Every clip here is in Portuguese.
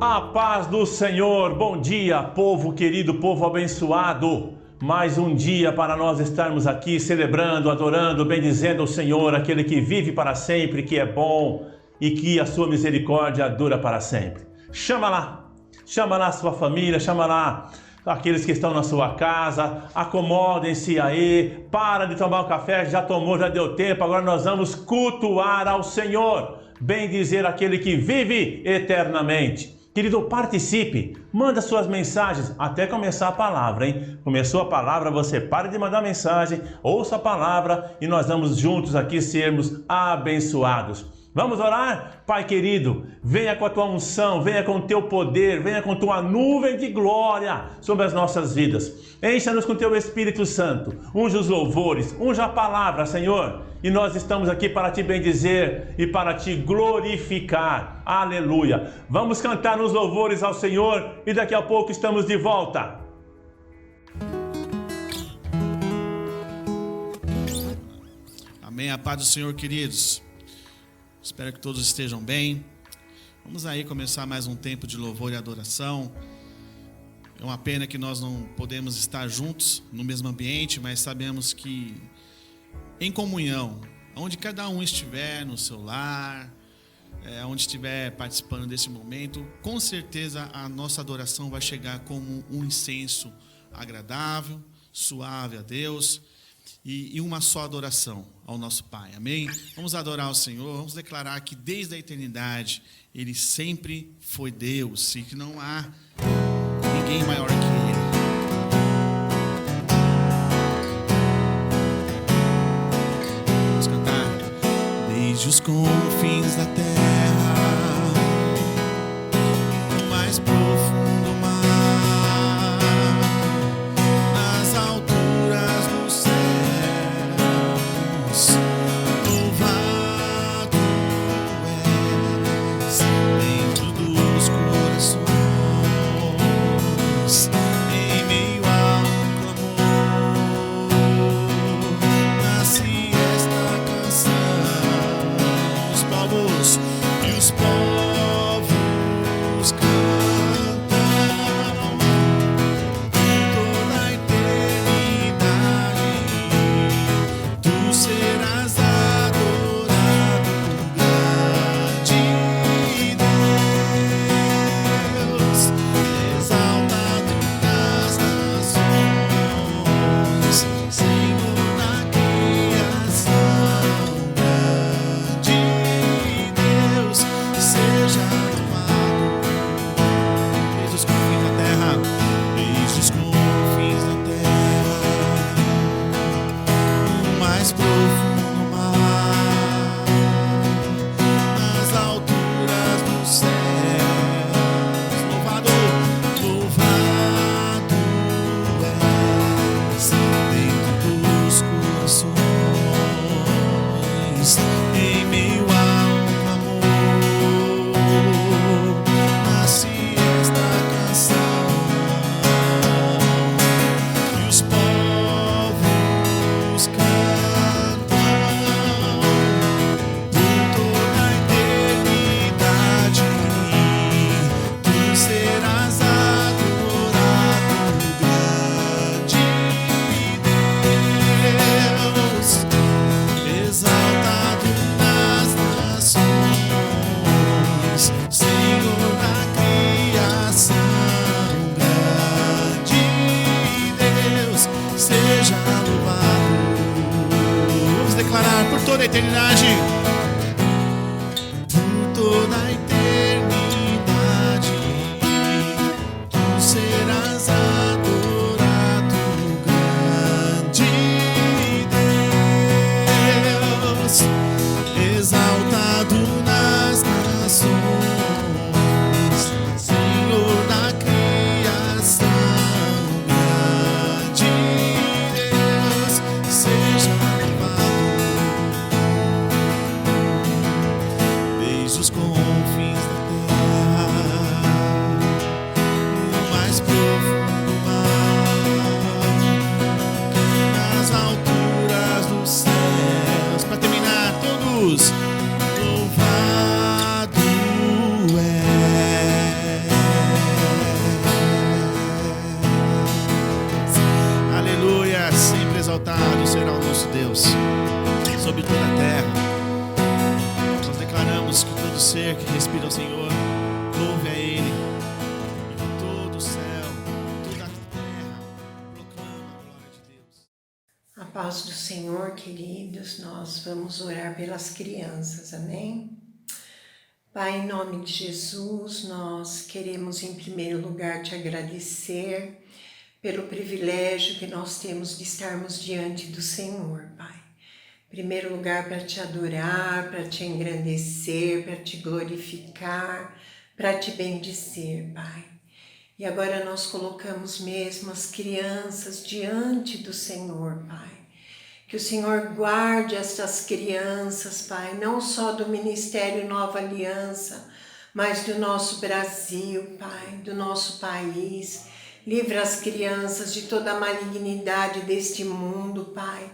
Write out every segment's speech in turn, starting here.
A paz do Senhor, bom dia, povo querido, povo abençoado. Mais um dia para nós estarmos aqui celebrando, adorando, bendizendo o Senhor, aquele que vive para sempre, que é bom e que a sua misericórdia dura para sempre. Chama lá a sua família, chama lá aqueles que estão na sua casa, acomodem-se aí, para de tomar o café, já tomou, já deu tempo, agora nós vamos cultuar ao Senhor, bendizer aquele que vive eternamente. Querido, participe, manda suas mensagens até começar a palavra, hein? Começou a palavra, você para de mandar mensagem, ouça a palavra e nós vamos juntos aqui sermos abençoados. Vamos orar? Pai querido, venha com a tua unção, venha com o teu poder, venha com tua nuvem de glória sobre as nossas vidas. Encha-nos com o teu Espírito Santo, unja os louvores, unja a palavra, Senhor. E nós estamos aqui para te bendizer e para te glorificar. Aleluia. Vamos cantar nos louvores ao Senhor e daqui a pouco estamos de volta. Amém. A paz do Senhor, queridos. Espero que todos estejam bem. Vamos aí começar mais um tempo de louvor e adoração. É uma pena que nós não podemos estar juntos no mesmo ambiente, mas sabemos que em comunhão, onde cada um estiver, no seu lar, onde estiver participando desse momento, com certeza a nossa adoração vai chegar como um incenso agradável, suave a Deus. E uma só adoração ao nosso Pai, amém? Vamos adorar o Senhor, vamos declarar que desde a eternidade Ele sempre foi Deus e que não há ninguém maior que Ele. Vamos cantar. Desde os confins da terra, o mais profundo mar, nas alturas do céu, louvado és dentro dos corações, em meio ao clamor, nasce esta canção. Os povos cantam toda a eternidade. Tu serás adorado, grande Deus, exaltado nas nações, Senhor da criação, grande Deus, seja louvado. Desde os confins da terra, desde os confins da terra, o mais profundo mar, nas alturas dos céus, louvado és dentro dos corações, em meio ao amor, nasce esta canção. E os povos cantam por toda a eternidade. Tu serás adorado, grande Deus, exaltado nas nações, Senhor da criação, grande Deus, seja louvado. Vamos declarar por toda a eternidade. Por toda a eternidade, tu serás adorado, grande Deus, exaltado nas nações, Senhor da criação, grande Deus, seja louvado. Desde os confins sobre toda a terra. Nós declaramos que todo ser que respira ao Senhor, louve a Ele, e que todo o céu, toda a terra, proclama a glória de Deus. A paz do Senhor, queridos, nós vamos orar pelas crianças, amém? Pai, em nome de Jesus, nós queremos em primeiro lugar te agradecer pelo privilégio que nós temos de estarmos diante do Senhor, Pai. Em primeiro lugar, para te adorar, para te engrandecer, para te glorificar, para te bendizer, Pai. E agora nós colocamos mesmo as crianças diante do Senhor, Pai. Que o Senhor guarde estas crianças, Pai, não só do Ministério Nova Aliança, mas do nosso Brasil, Pai, do nosso país. Livra as crianças de toda a malignidade deste mundo, Pai.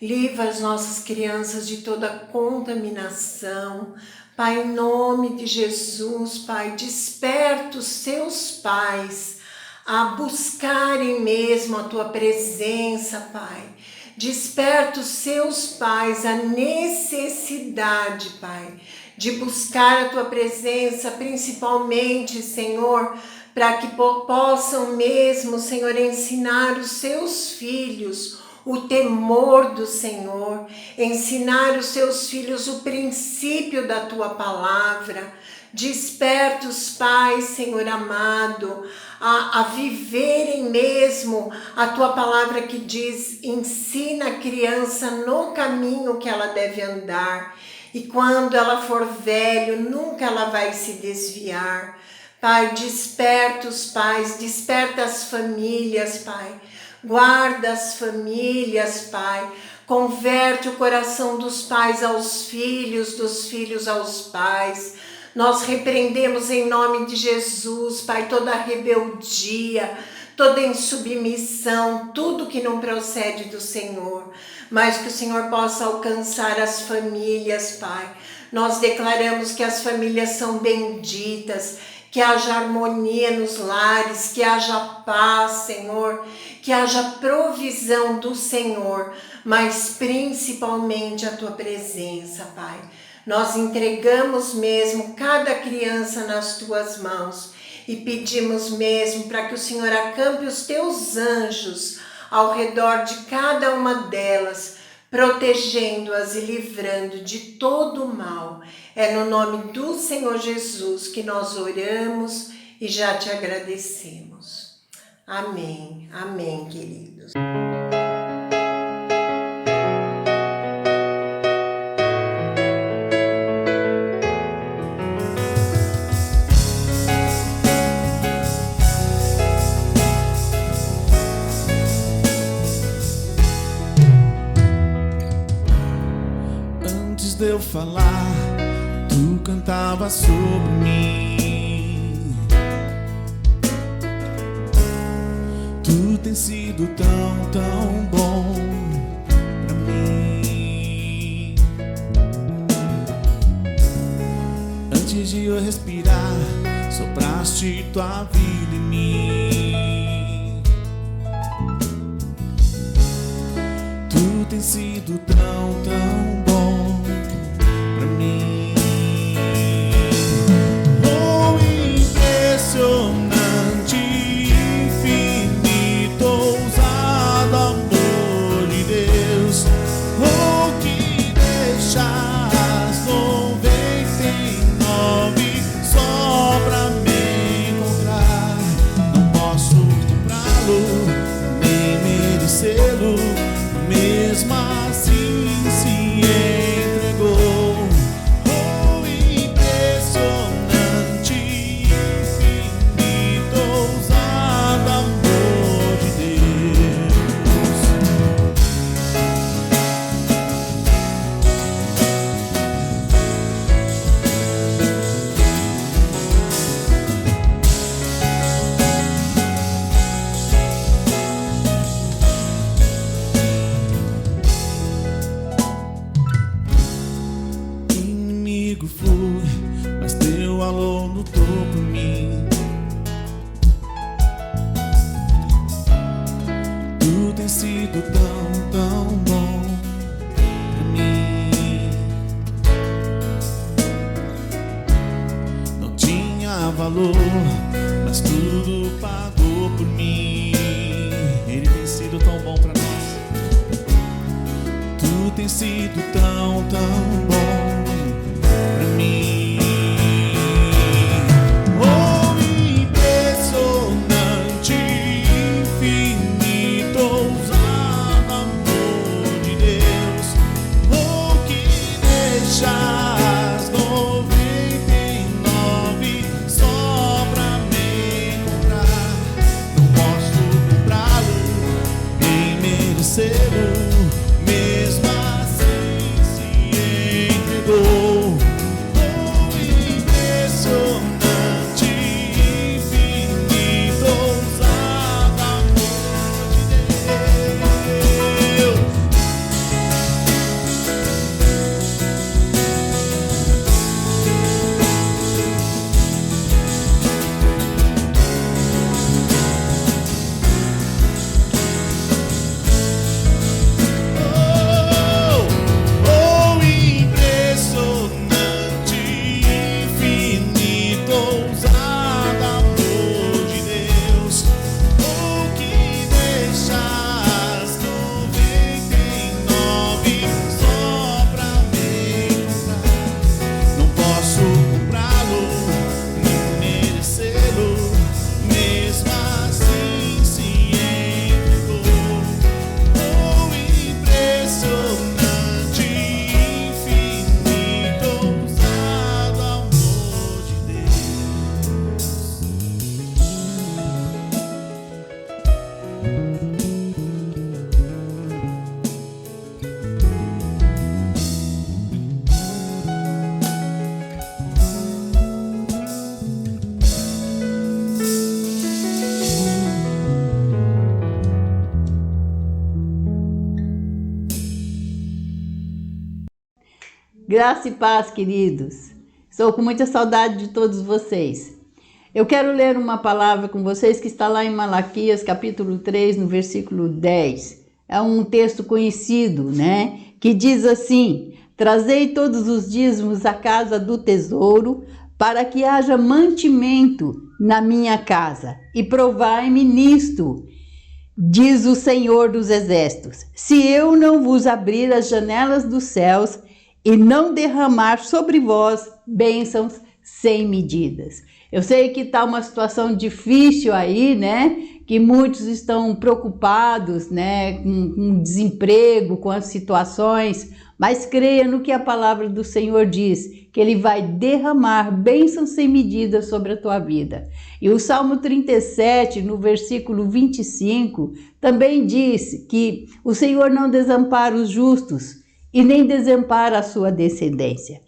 Livra as nossas crianças de toda contaminação. Pai, em nome de Jesus, Pai, desperta os seus pais a buscarem mesmo a Tua presença, Pai. Desperta os seus pais a necessidade, Pai, de buscar a Tua presença, principalmente, Senhor, para que possam mesmo, Senhor, ensinar os seus filhos o temor do Senhor, ensinar os seus filhos o princípio da Tua palavra. Desperta os pais, Senhor amado, a viverem mesmo a Tua palavra que diz, ensina a criança no caminho que ela deve andar, e quando ela for velho, nunca ela vai se desviar. Pai, desperta os pais, desperta as famílias, Pai, guarda as famílias, Pai, converte o coração dos pais aos filhos, dos filhos aos pais. Nós repreendemos em nome de Jesus, Pai, toda rebeldia, toda insubmissão, tudo que não procede do Senhor, mas que o Senhor possa alcançar as famílias, Pai. Nós declaramos que as famílias são benditas, que haja harmonia nos lares, que haja paz, Senhor, que haja provisão do Senhor, mas principalmente a Tua presença, Pai. Nós entregamos mesmo cada criança nas Tuas mãos e pedimos mesmo para que o Senhor acampe os Teus anjos ao redor de cada uma delas, protegendo-as e livrando de todo o mal. É no nome do Senhor Jesus que nós oramos e já te agradecemos. Amém. Amém, queridos. Antes de eu falar, Tu cantava sobre mim. Tu tem sido tão, tão bom pra mim. Antes de eu respirar, sopraste Tua vida em mim. Tu tem sido tão, tão bom pra mim. Oh, impressionante, infinito, ousado amor de Deus. Oh, que deixas 99 só pra me encontrar. Não posso comprá-lo, nem merecê-lo, mesmo assim se entregou. Oh, impressionante, infinito, ousado amor de Deus. valor, mas tudo pagou por mim. Ele tem sido tão bom pra nós. Tu tem sido tão, tão bom pra mim. Oh, impressionante, infinito, ousado amor de Deus. Oh, que deixas 99 só pra me encontrar. Não posso comprá-lo nem merecê-lo, mesmo assim se entregou. Oh, impressionante, infinito, ousado amor de Deus. Oh, impressionante, infinito, ousado amor de Deus. Oh, que deixas 99 só pra me encontrar. Não posso comprá-lo, nem merecê-lo, mesmo assim se entregou. Oh, impressionante, infinito, ousado amor de Deus. Graça e paz, queridos. Estou com muita saudade de todos vocês. Eu quero ler uma palavra com vocês que está lá em Malaquias, capítulo 3, no versículo 10. É um texto conhecido, né? Que diz assim: trazei todos os dízimos à casa do tesouro, para que haja mantimento na minha casa, e provai-me nisto, diz o Senhor dos Exércitos, se eu não vos abrir as janelas dos céus e não derramar sobre vós bênçãos sem medidas. Eu sei que está uma situação difícil aí, né? Que muitos estão preocupados, né? Com desemprego, com as situações, mas creia no que a palavra do Senhor diz, que Ele vai derramar bênçãos sem medida sobre a tua vida. E o Salmo 37, no versículo 25, também diz que o Senhor não desampara os justos e nem desampara a sua descendência.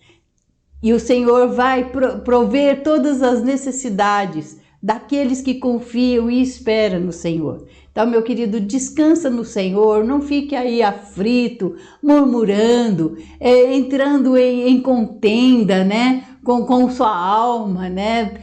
E o Senhor vai prover todas as necessidades daqueles que confiam e esperam no Senhor. Então, meu querido, descansa no Senhor, não fique aí aflito, murmurando, entrando em contenda, né, com sua alma, né,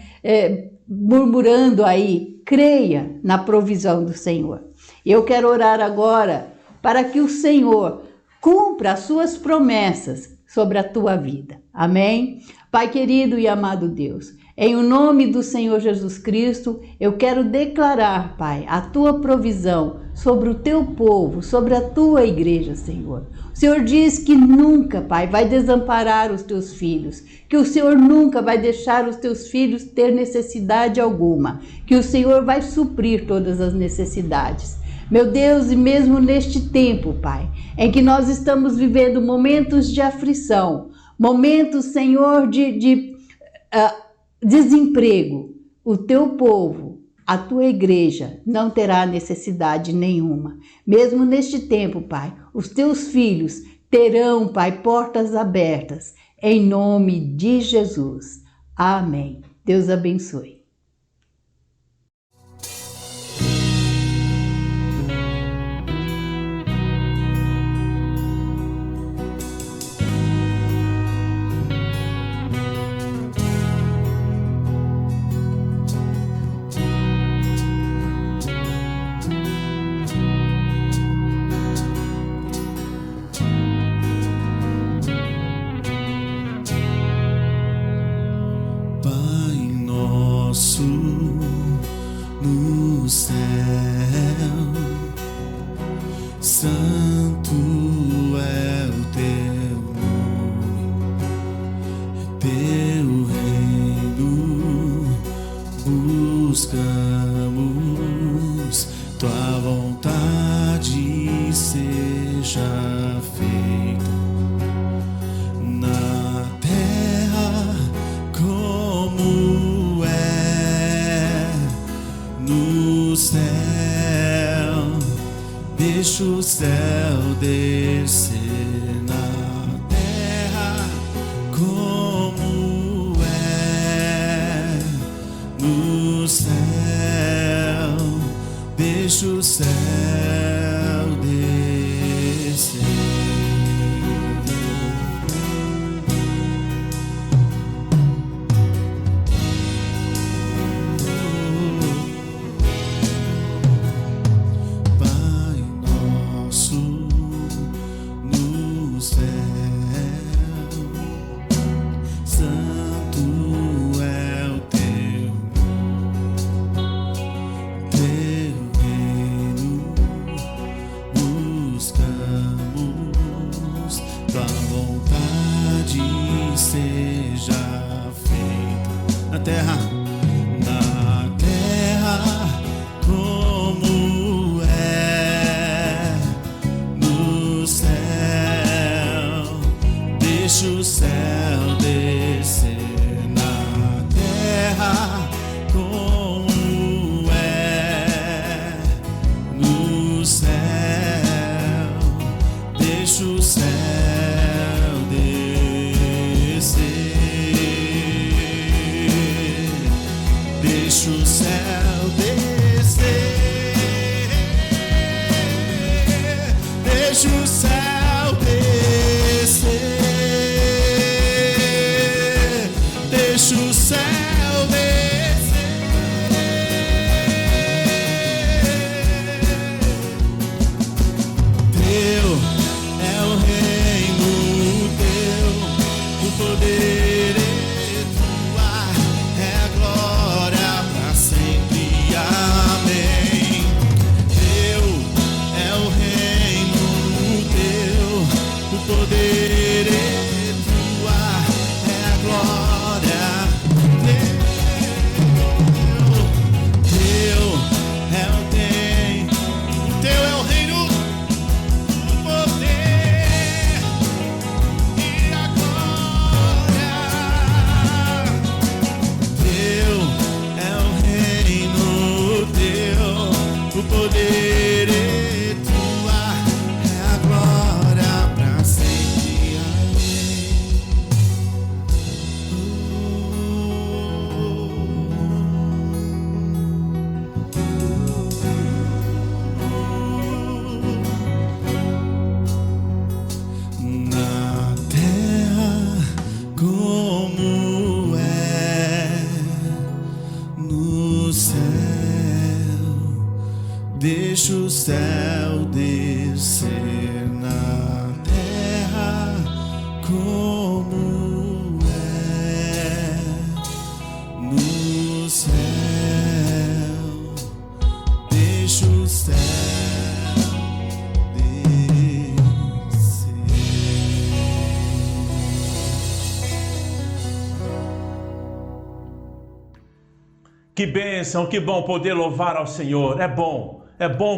murmurando aí. Creia na provisão do Senhor. Eu quero orar agora para que o Senhor cumpra as suas promessas sobre a tua vida. Amém? Pai querido e amado Deus, em o nome do Senhor Jesus Cristo, eu quero declarar, Pai, a tua provisão sobre o teu povo, sobre a tua igreja, Senhor. O Senhor diz que nunca, Pai, vai desamparar os teus filhos, que o Senhor nunca vai deixar os teus filhos ter necessidade alguma, que o Senhor vai suprir todas as necessidades. Meu Deus, e mesmo neste tempo, Pai, em que nós estamos vivendo momentos de aflição, momentos, Senhor, de desemprego, o teu povo, a tua igreja não terá necessidade nenhuma. Mesmo neste tempo, Pai, os teus filhos terão, Pai, portas abertas, em nome de Jesus. Amém. Deus abençoe. Pai, nós deixa o céu descer na terra como é no céu. Deixa o céu descer. Pai nosso no céu, santo é o teu reino, buscamos tua vontade seja feita na terra como é no céu. Deixa o céu descer na terra como é no céu. Deixa o céu descer. Deixa o céu descer. Deixa o céu descer. Deixa o céu descer. Teu é o reino, teu o poder é tua, é a glória pra sempre. Amém. Teu é o reino, teu o poder é tua, é a glória. Teu é o reino, teu é o reino, o poder e a glória. Teu é o reino, teu o poder é tua, é a glória pra sempre. Na terra como é no céu. Deixa o céu descer na terra como é no céu. Deixa o céu descer. Que bênção, que bom poder louvar ao Senhor. É bom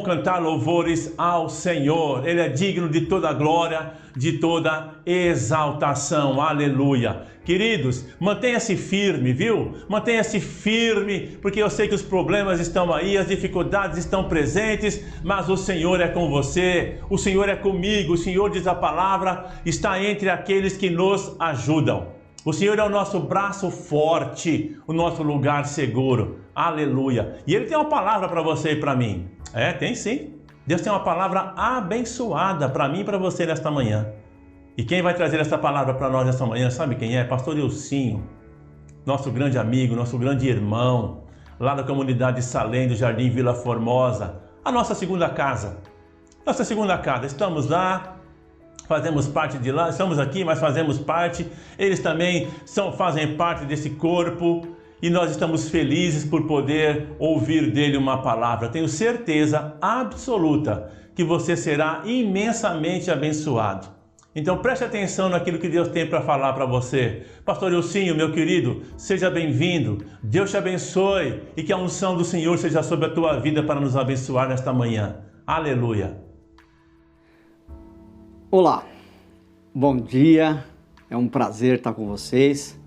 cantar louvores ao Senhor. Ele é digno de toda glória, de toda exaltação. Aleluia. Queridos, mantenha-se firme, viu? Mantenha-se firme, porque eu sei que os problemas estão aí, as dificuldades estão presentes, mas o Senhor é com você, o Senhor é comigo. O Senhor, diz a palavra, está entre aqueles que nos ajudam. O Senhor é o nosso braço forte, o nosso lugar seguro. Aleluia. E Ele tem uma palavra para você e para mim. Tem sim. Deus tem uma palavra abençoada para mim e para você nesta manhã. E quem vai trazer essa palavra para nós nesta manhã, sabe quem é? Pastor Ilcinho, nosso grande amigo, nosso grande irmão, lá da comunidade de Salém, do Jardim Vila Formosa, a nossa segunda casa. Nossa segunda casa, estamos lá, fazemos parte de lá, estamos aqui, mas fazemos parte. Eles também fazem parte desse corpo e nós estamos felizes por poder ouvir dele uma palavra. Tenho certeza absoluta que você será imensamente abençoado. Então preste atenção naquilo que Deus tem para falar para você. Pastor Ilcinho, meu querido, seja bem-vindo. Deus te abençoe e que a unção do Senhor seja sobre a tua vida para nos abençoar nesta manhã. Aleluia. Olá, bom dia, é um prazer estar com vocês.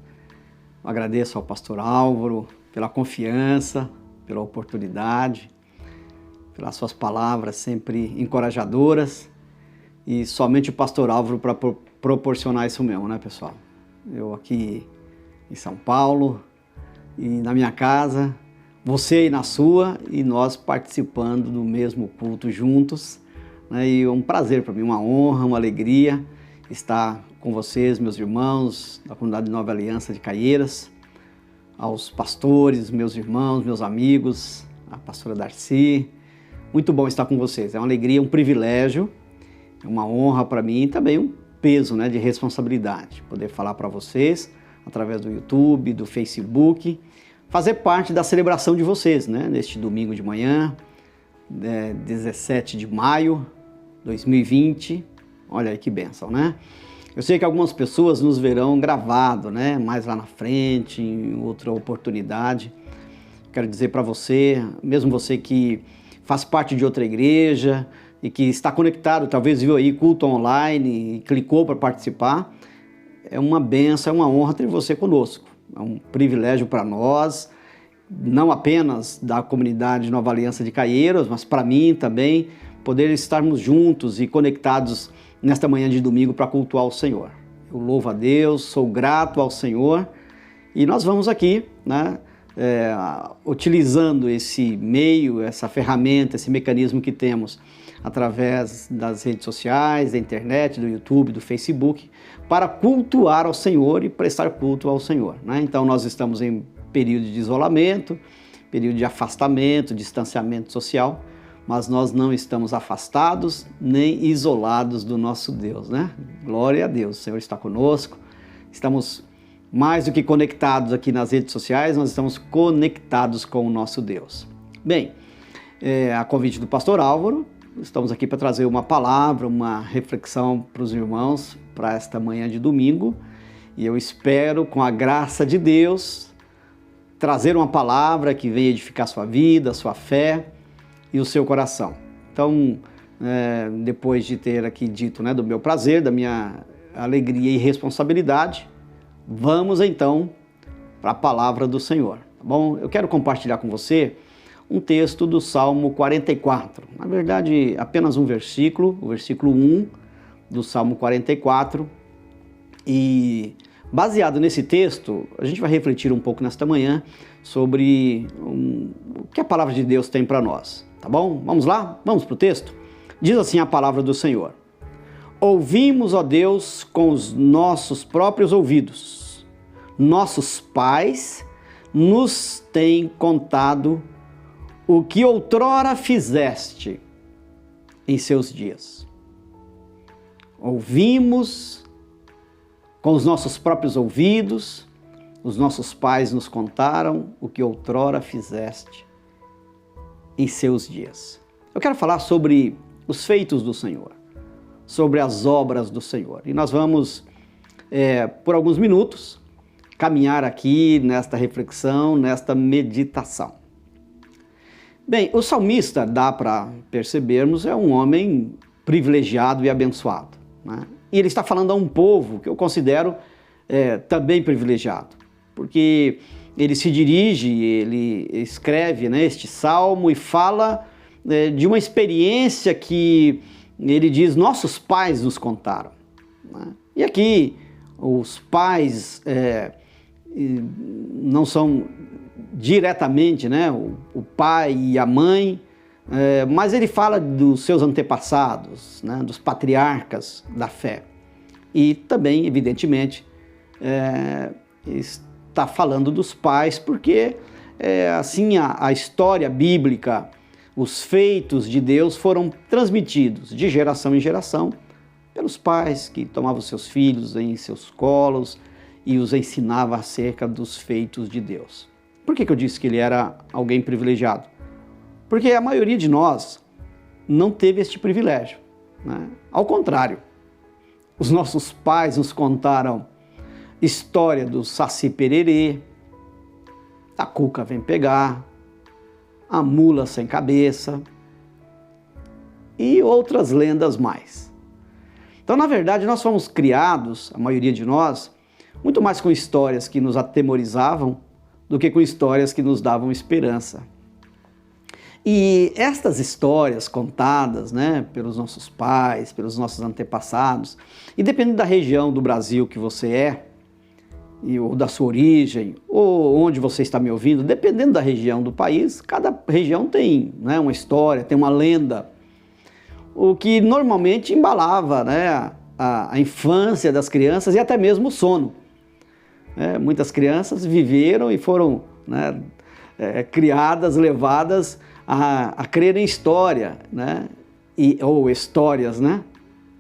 Agradeço ao pastor Álvaro pela confiança, pela oportunidade. pelas suas palavras sempre encorajadoras. E somente o pastor Álvaro para proporcionar isso mesmo, né, pessoal? Eu aqui em São Paulo e na minha casa, você aí na sua e nós participando do mesmo culto juntos, né? E é um prazer para mim, uma honra, uma alegria estar com vocês, meus irmãos da comunidade de Nova Aliança de Caieiras, aos pastores, meus irmãos, meus amigos, a pastora Darcy. Muito bom estar com vocês, é uma alegria, um privilégio, é uma honra para mim e também um peso, né, de responsabilidade, poder falar para vocês através do YouTube, do Facebook, fazer parte da celebração de vocês, né, neste domingo de manhã, 17 de maio de 2020, olha aí que bênção, né? Eu sei que algumas pessoas nos verão gravado, né, mais lá na frente, em outra oportunidade. Quero dizer para você, mesmo você que faz parte de outra igreja e que está conectado, talvez viu aí culto online e clicou para participar, é uma bênção, é uma honra ter você conosco. É um privilégio para nós, não apenas da comunidade Nova Aliança de Caieiras, mas para mim também, poder estarmos juntos e conectados nesta manhã de domingo para cultuar o Senhor. Eu louvo a Deus, sou grato ao Senhor e nós vamos aqui, né, utilizando esse meio, essa ferramenta, esse mecanismo que temos através das redes sociais, da internet, do YouTube, do Facebook, para cultuar ao Senhor e prestar culto ao Senhor, né? Então nós estamos em período de isolamento, período de afastamento, distanciamento social, mas nós não estamos afastados nem isolados do nosso Deus, né? Glória a Deus, o Senhor está conosco, estamos mais do que conectados aqui nas redes sociais, nós estamos conectados com o nosso Deus. Bem, a convite do pastor Álvaro, estamos aqui para trazer uma palavra, uma reflexão para os irmãos para esta manhã de domingo, e eu espero, com a graça de Deus, trazer uma palavra que venha edificar sua vida, sua fé e o seu coração. Então, depois de ter aqui dito, né, do meu prazer, da minha alegria e responsabilidade, vamos então para a palavra do Senhor, tá bom? Eu quero compartilhar com você um texto do Salmo 44. Na verdade, apenas um versículo, o versículo 1 do Salmo 44. E baseado nesse texto, a gente vai refletir um pouco nesta manhã sobre o que a palavra de Deus tem para nós. Tá bom? Vamos lá? Vamos para o texto? Diz assim a palavra do Senhor. Ouvimos, ó Deus, com os nossos próprios ouvidos. Nossos pais nos têm contado o que outrora fizeste em seus dias. Ouvimos com os nossos próprios ouvidos, os nossos pais nos contaram o que outrora fizeste em seus dias. Eu quero falar sobre os feitos do Senhor, sobre as obras do Senhor. E nós vamos, por alguns minutos, caminhar aqui nesta reflexão, nesta meditação. Bem, o salmista, dá para percebermos, é um homem privilegiado e abençoado, né? E ele está falando a um povo que eu considero também privilegiado, porque ele se dirige, ele escreve, né, este salmo e fala de uma experiência que ele diz, nossos pais nos contaram, né? E aqui os pais não são diretamente, né, o pai e a mãe, mas ele fala dos seus antepassados, né, dos patriarcas da fé. E também, evidentemente, está falando dos pais, porque assim a história bíblica, os feitos de Deus foram transmitidos de geração em geração pelos pais que tomavam seus filhos em seus colos e os ensinavam acerca dos feitos de Deus. Por que eu disse que ele era alguém privilegiado? Porque a maioria de nós não teve este privilégio, né? Ao contrário, os nossos pais nos contaram história do Saci Pererê, a cuca vem pegar, a mula sem cabeça e outras lendas mais. Então, na verdade, nós fomos criados, a maioria de nós, muito mais com histórias que nos atemorizavam do que com histórias que nos davam esperança. E estas histórias contadas, né, pelos nossos pais, pelos nossos antepassados, e dependendo da região do Brasil que você é, ou da sua origem, ou onde você está me ouvindo, dependendo da região do país, cada região tem, né, uma história, tem uma lenda, o que normalmente embalava, né, a infância das crianças e até mesmo o sono. Muitas crianças viveram e foram, né, criadas, levadas a crer em história, né, ou histórias, né,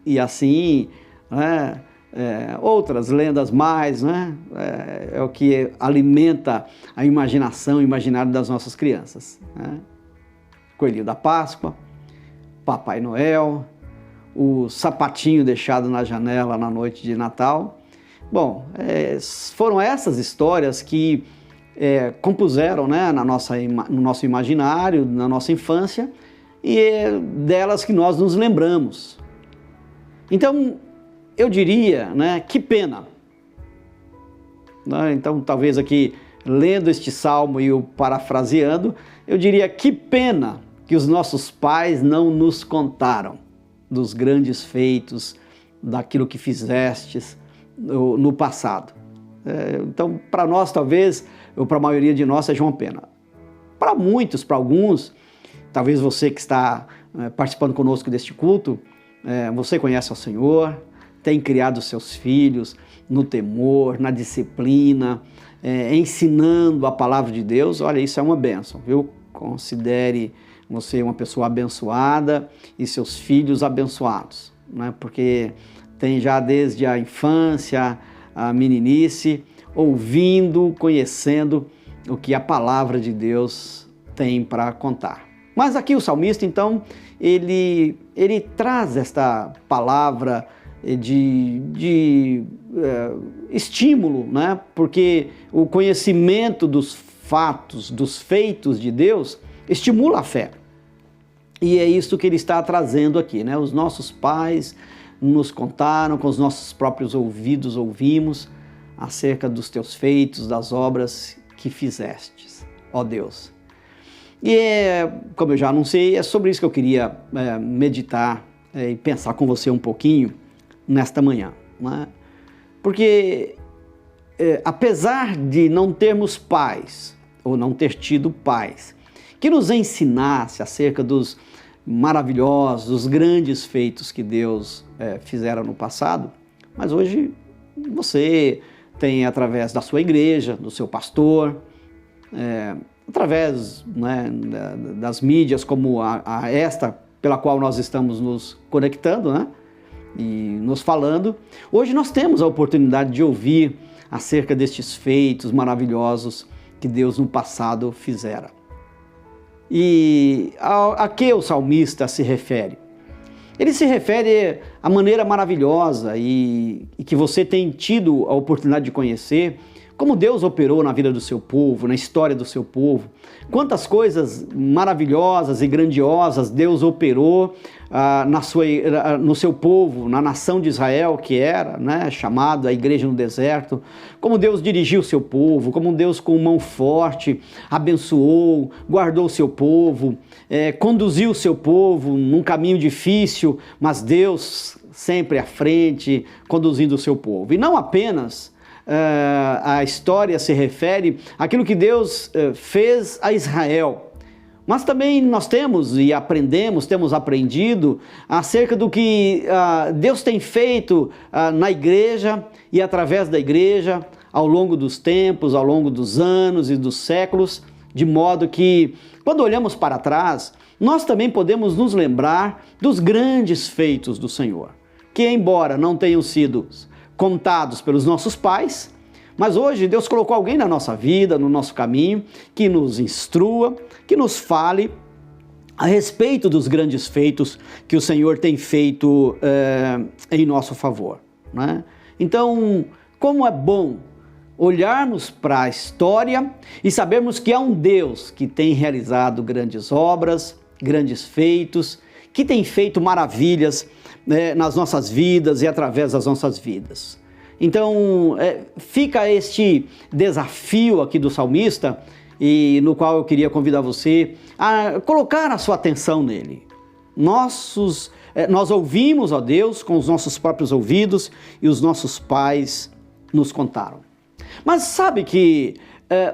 e assim, né, outras lendas mais, né, é o que alimenta a imaginação, o imaginário das nossas crianças, né? Coelhinho da Páscoa, Papai Noel, o sapatinho deixado na janela na noite de Natal. Bom, foram essas histórias que compuseram, né, no nosso imaginário, na nossa infância, e é delas que nós nos lembramos. Então, eu diria, né, que pena. Então, talvez aqui, lendo este salmo e o parafraseando, eu diria que pena que os nossos pais não nos contaram dos grandes feitos, daquilo que fizestes no passado. Então, para nós, talvez, ou para a maioria de nós, seja uma pena. Para muitos, para alguns, talvez você que está participando conosco deste culto, você conhece o Senhor, tem criado seus filhos no temor, na disciplina, ensinando a palavra de Deus. Olha, isso é uma bênção, viu? Considere você uma pessoa abençoada e seus filhos abençoados, né? Porque tem já desde a infância, a meninice, ouvindo, conhecendo o que a palavra de Deus tem para contar. Mas aqui o salmista, então, ele traz esta palavra de estímulo, né? Porque o conhecimento dos fatos, dos feitos de Deus, estimula a fé. E é isso que ele está trazendo aqui, né? Os nossos pais nos contaram, com os nossos próprios ouvidos ouvimos acerca dos teus feitos, das obras que fizestes, ó Deus. E como eu já anunciei, é sobre isso que eu queria meditar e pensar com você um pouquinho nesta manhã, né? Porque apesar de não termos pais, ou não ter tido pais, que nos ensinasse acerca dos maravilhosos, dos grandes feitos que Deus fizera no passado, mas hoje você tem, através da sua igreja, do seu pastor, através, né, das mídias como esta pela qual nós estamos nos conectando, né, e nos falando, hoje nós temos a oportunidade de ouvir acerca destes feitos maravilhosos que Deus no passado fizera. E a que o salmista se refere? Ele se refere à maneira maravilhosa e que você tem tido a oportunidade de conhecer, como Deus operou na vida do seu povo, na história do seu povo. Quantas coisas maravilhosas e grandiosas Deus operou no seu povo, na nação de Israel, que era, né, chamada a igreja no deserto. Como Deus dirigiu o seu povo, como Deus com mão forte abençoou, guardou o seu povo, conduziu o seu povo num caminho difícil, mas Deus sempre à frente, conduzindo o seu povo. E não apenas a história se refere àquilo que Deus fez a Israel, mas também nós temos aprendido acerca do que Deus tem feito na igreja e através da igreja ao longo dos tempos, ao longo dos anos e dos séculos, de modo que, quando olhamos para trás, nós também podemos nos lembrar dos grandes feitos do Senhor, que embora não tenham sido contados pelos nossos pais, mas hoje Deus colocou alguém na nossa vida, no nosso caminho, que nos instrua, que nos fale a respeito dos grandes feitos que o Senhor tem feito em nosso favor, né? Então, como é bom olharmos para a história e sabermos que há um Deus que tem realizado grandes obras, grandes feitos, que tem feito maravilhas nas nossas vidas e através das nossas vidas. Então, fica este desafio aqui do salmista e no qual eu queria convidar você a colocar a sua atenção nele. Nós ouvimos, ó Deus, com os nossos próprios ouvidos e os nossos pais nos contaram. Mas sabe que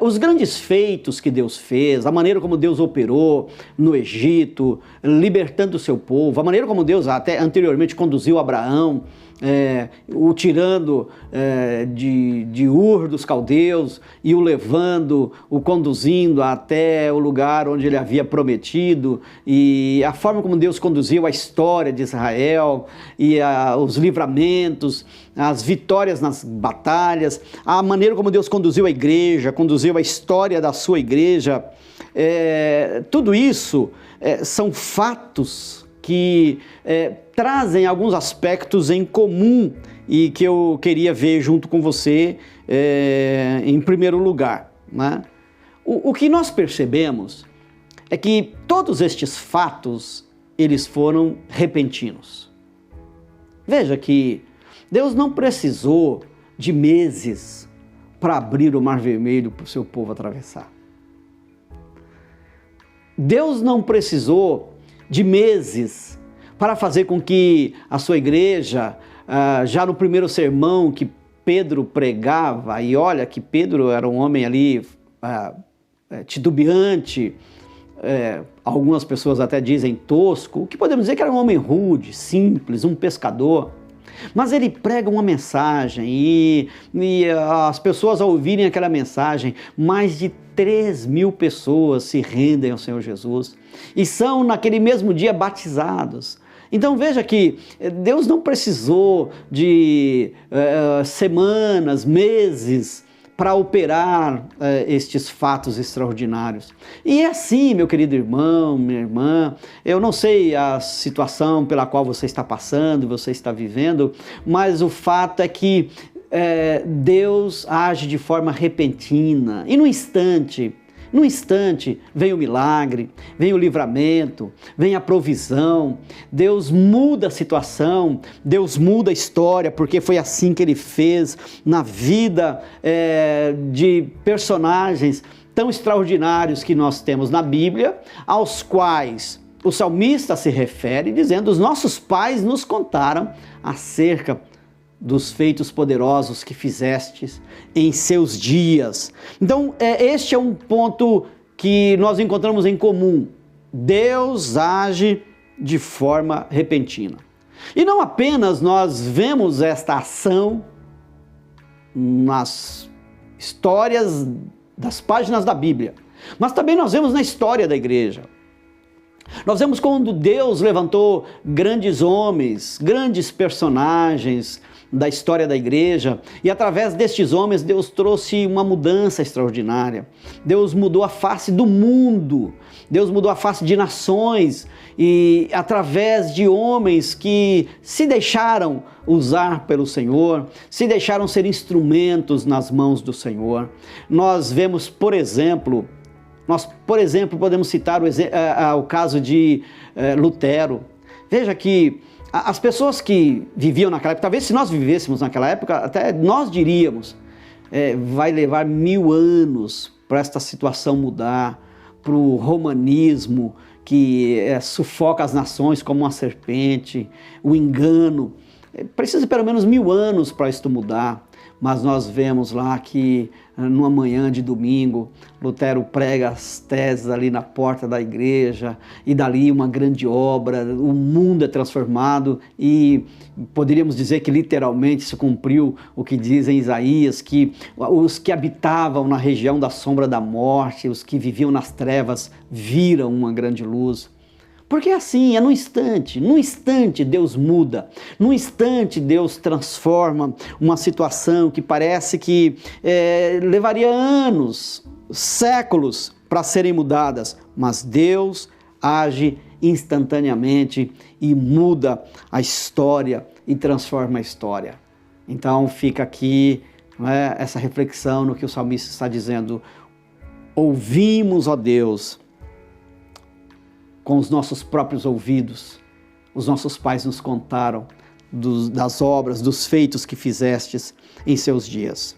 os grandes feitos que Deus fez, a maneira como Deus operou no Egito, libertando o seu povo, a maneira como Deus até anteriormente conduziu Abraão, o tirando de Ur dos caldeus e o levando, o conduzindo até o lugar onde ele havia prometido, e a forma como Deus conduziu a história de Israel e os livramentos, as vitórias nas batalhas, a maneira como Deus conduziu a igreja, conduziu a história da sua igreja, tudo isso são fatos que trazem alguns aspectos em comum e que eu queria ver junto com você em primeiro lugar, né? O que nós percebemos é que todos estes fatos, eles foram repentinos. Veja que Deus não precisou de meses para abrir o Mar Vermelho para o seu povo atravessar. Deus não precisou de meses para fazer com que a sua igreja, já no primeiro sermão que Pedro pregava, e olha que Pedro era um homem ali titubeante, algumas pessoas até dizem tosco, o que podemos dizer que era um homem rude, simples, um pescador. Mas ele prega uma mensagem e as pessoas ao ouvirem aquela mensagem, mais de 3.000 pessoas se rendem ao Senhor Jesus e são naquele mesmo dia batizados. Então veja que Deus não precisou de semanas, meses para operar estes fatos extraordinários. E é assim, meu querido irmão, minha irmã, eu não sei a situação pela qual você está passando, você está vivendo, mas o fato é que Deus age de forma repentina e no instante vem o milagre, vem o livramento, vem a provisão. Deus muda a situação, Deus muda a história, porque foi assim que Ele fez na vida de personagens tão extraordinários que nós temos na Bíblia, aos quais o salmista se refere dizendo: os nossos pais nos contaram acerca dos feitos poderosos que fizestes em seus dias. Então, este é um ponto que nós encontramos em comum. Deus age de forma repentina. E não apenas nós vemos esta ação nas histórias das páginas da Bíblia, mas também nós vemos na história da igreja. Nós vemos quando Deus levantou grandes homens, grandes personagens da história da igreja, e através destes homens Deus trouxe uma mudança extraordinária. Deus mudou a face do mundo, Deus mudou a face de nações, e através de homens que se deixaram usar pelo Senhor, se deixaram ser instrumentos nas mãos do Senhor. Nós vemos, por exemplo, podemos citar o caso de Lutero. Veja que as pessoas que viviam naquela época, talvez se nós vivêssemos naquela época, até nós diríamos, vai levar 1000 anos para esta situação mudar, para o romanismo que sufoca as nações como uma serpente, o engano. Precisa pelo menos 1000 anos para isto mudar. Mas nós vemos lá que numa manhã de domingo, Lutero prega as teses ali na porta da igreja e dali uma grande obra, o mundo é transformado e poderíamos dizer que literalmente se cumpriu o que diz em Isaías, que os que habitavam na região da sombra da morte, os que viviam nas trevas, viram uma grande luz. Porque assim, num instante Deus muda, num instante Deus transforma uma situação que parece que levaria anos, séculos para serem mudadas, mas Deus age instantaneamente e muda a história e transforma a história. Então fica aqui essa reflexão no que o salmista está dizendo: ouvimos, ó Deus, com os nossos próprios ouvidos, os nossos pais nos contaram das obras, dos feitos que fizestes em seus dias.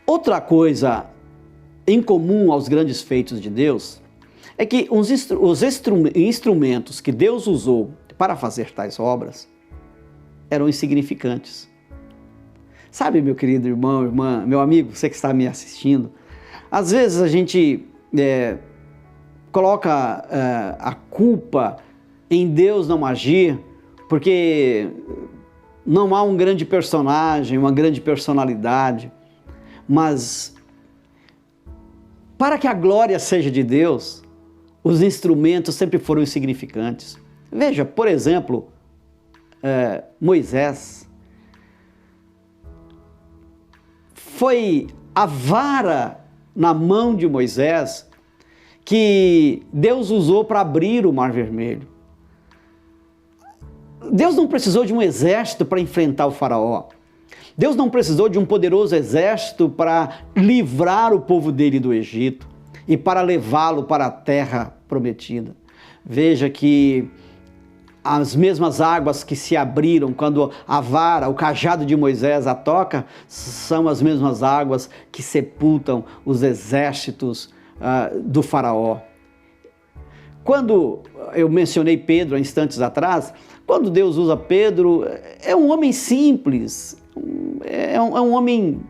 Outra coisa em comum aos grandes feitos de Deus é que os instrumentos que Deus usou para fazer tais obras eram insignificantes. Sabe, meu querido irmão, irmã, meu amigo, você que está me assistindo, às vezes a gente coloca a culpa em Deus não agir porque não há um grande personagem, uma grande personalidade, mas para que a glória seja de Deus, os instrumentos sempre foram insignificantes. Veja, por exemplo, Moisés. Foi a vara na mão de Moisés que Deus usou para abrir o Mar Vermelho. Deus não precisou de um exército para enfrentar o faraó. Deus não precisou de um poderoso exército para livrar o povo dele do Egito e para levá-lo para a terra prometida. Veja que as mesmas águas que se abriram quando a vara, o cajado de Moisés a toca, são as mesmas águas que sepultam os exércitos do faraó. Quando eu mencionei Pedro há instantes atrás, quando Deus usa Pedro, é um homem simples, é um homem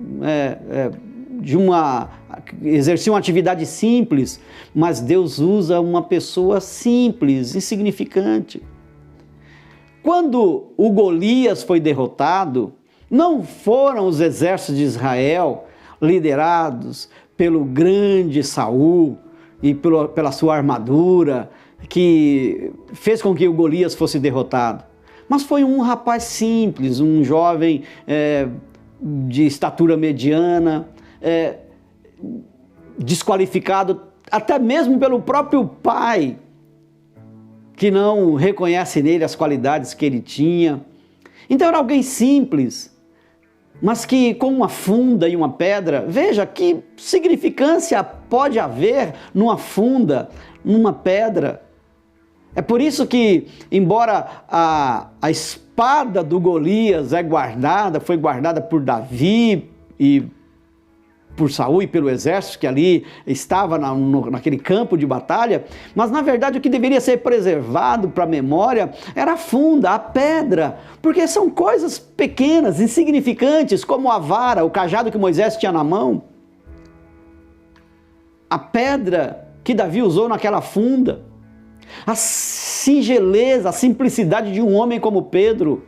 exercia uma atividade simples, mas Deus usa uma pessoa simples, insignificante. Quando o Golias foi derrotado, não foram os exércitos de Israel liderados pelo grande Saul e pela sua armadura que fez com que o Golias fosse derrotado, mas foi um rapaz simples, um jovem de estatura mediana, desqualificado até mesmo pelo próprio pai, que não reconhece nele as qualidades que ele tinha. Então era alguém simples, mas que com uma funda e uma pedra, veja que significância pode haver numa funda, numa pedra. É por isso que, embora a espada do Golias foi guardada por Davi e por Saul e pelo exército que ali estava naquele campo de batalha, mas na verdade o que deveria ser preservado para a memória era a funda, a pedra, porque são coisas pequenas, insignificantes, como a vara, o cajado que Moisés tinha na mão, a pedra que Davi usou naquela funda, a singeleza, a simplicidade de um homem como Pedro,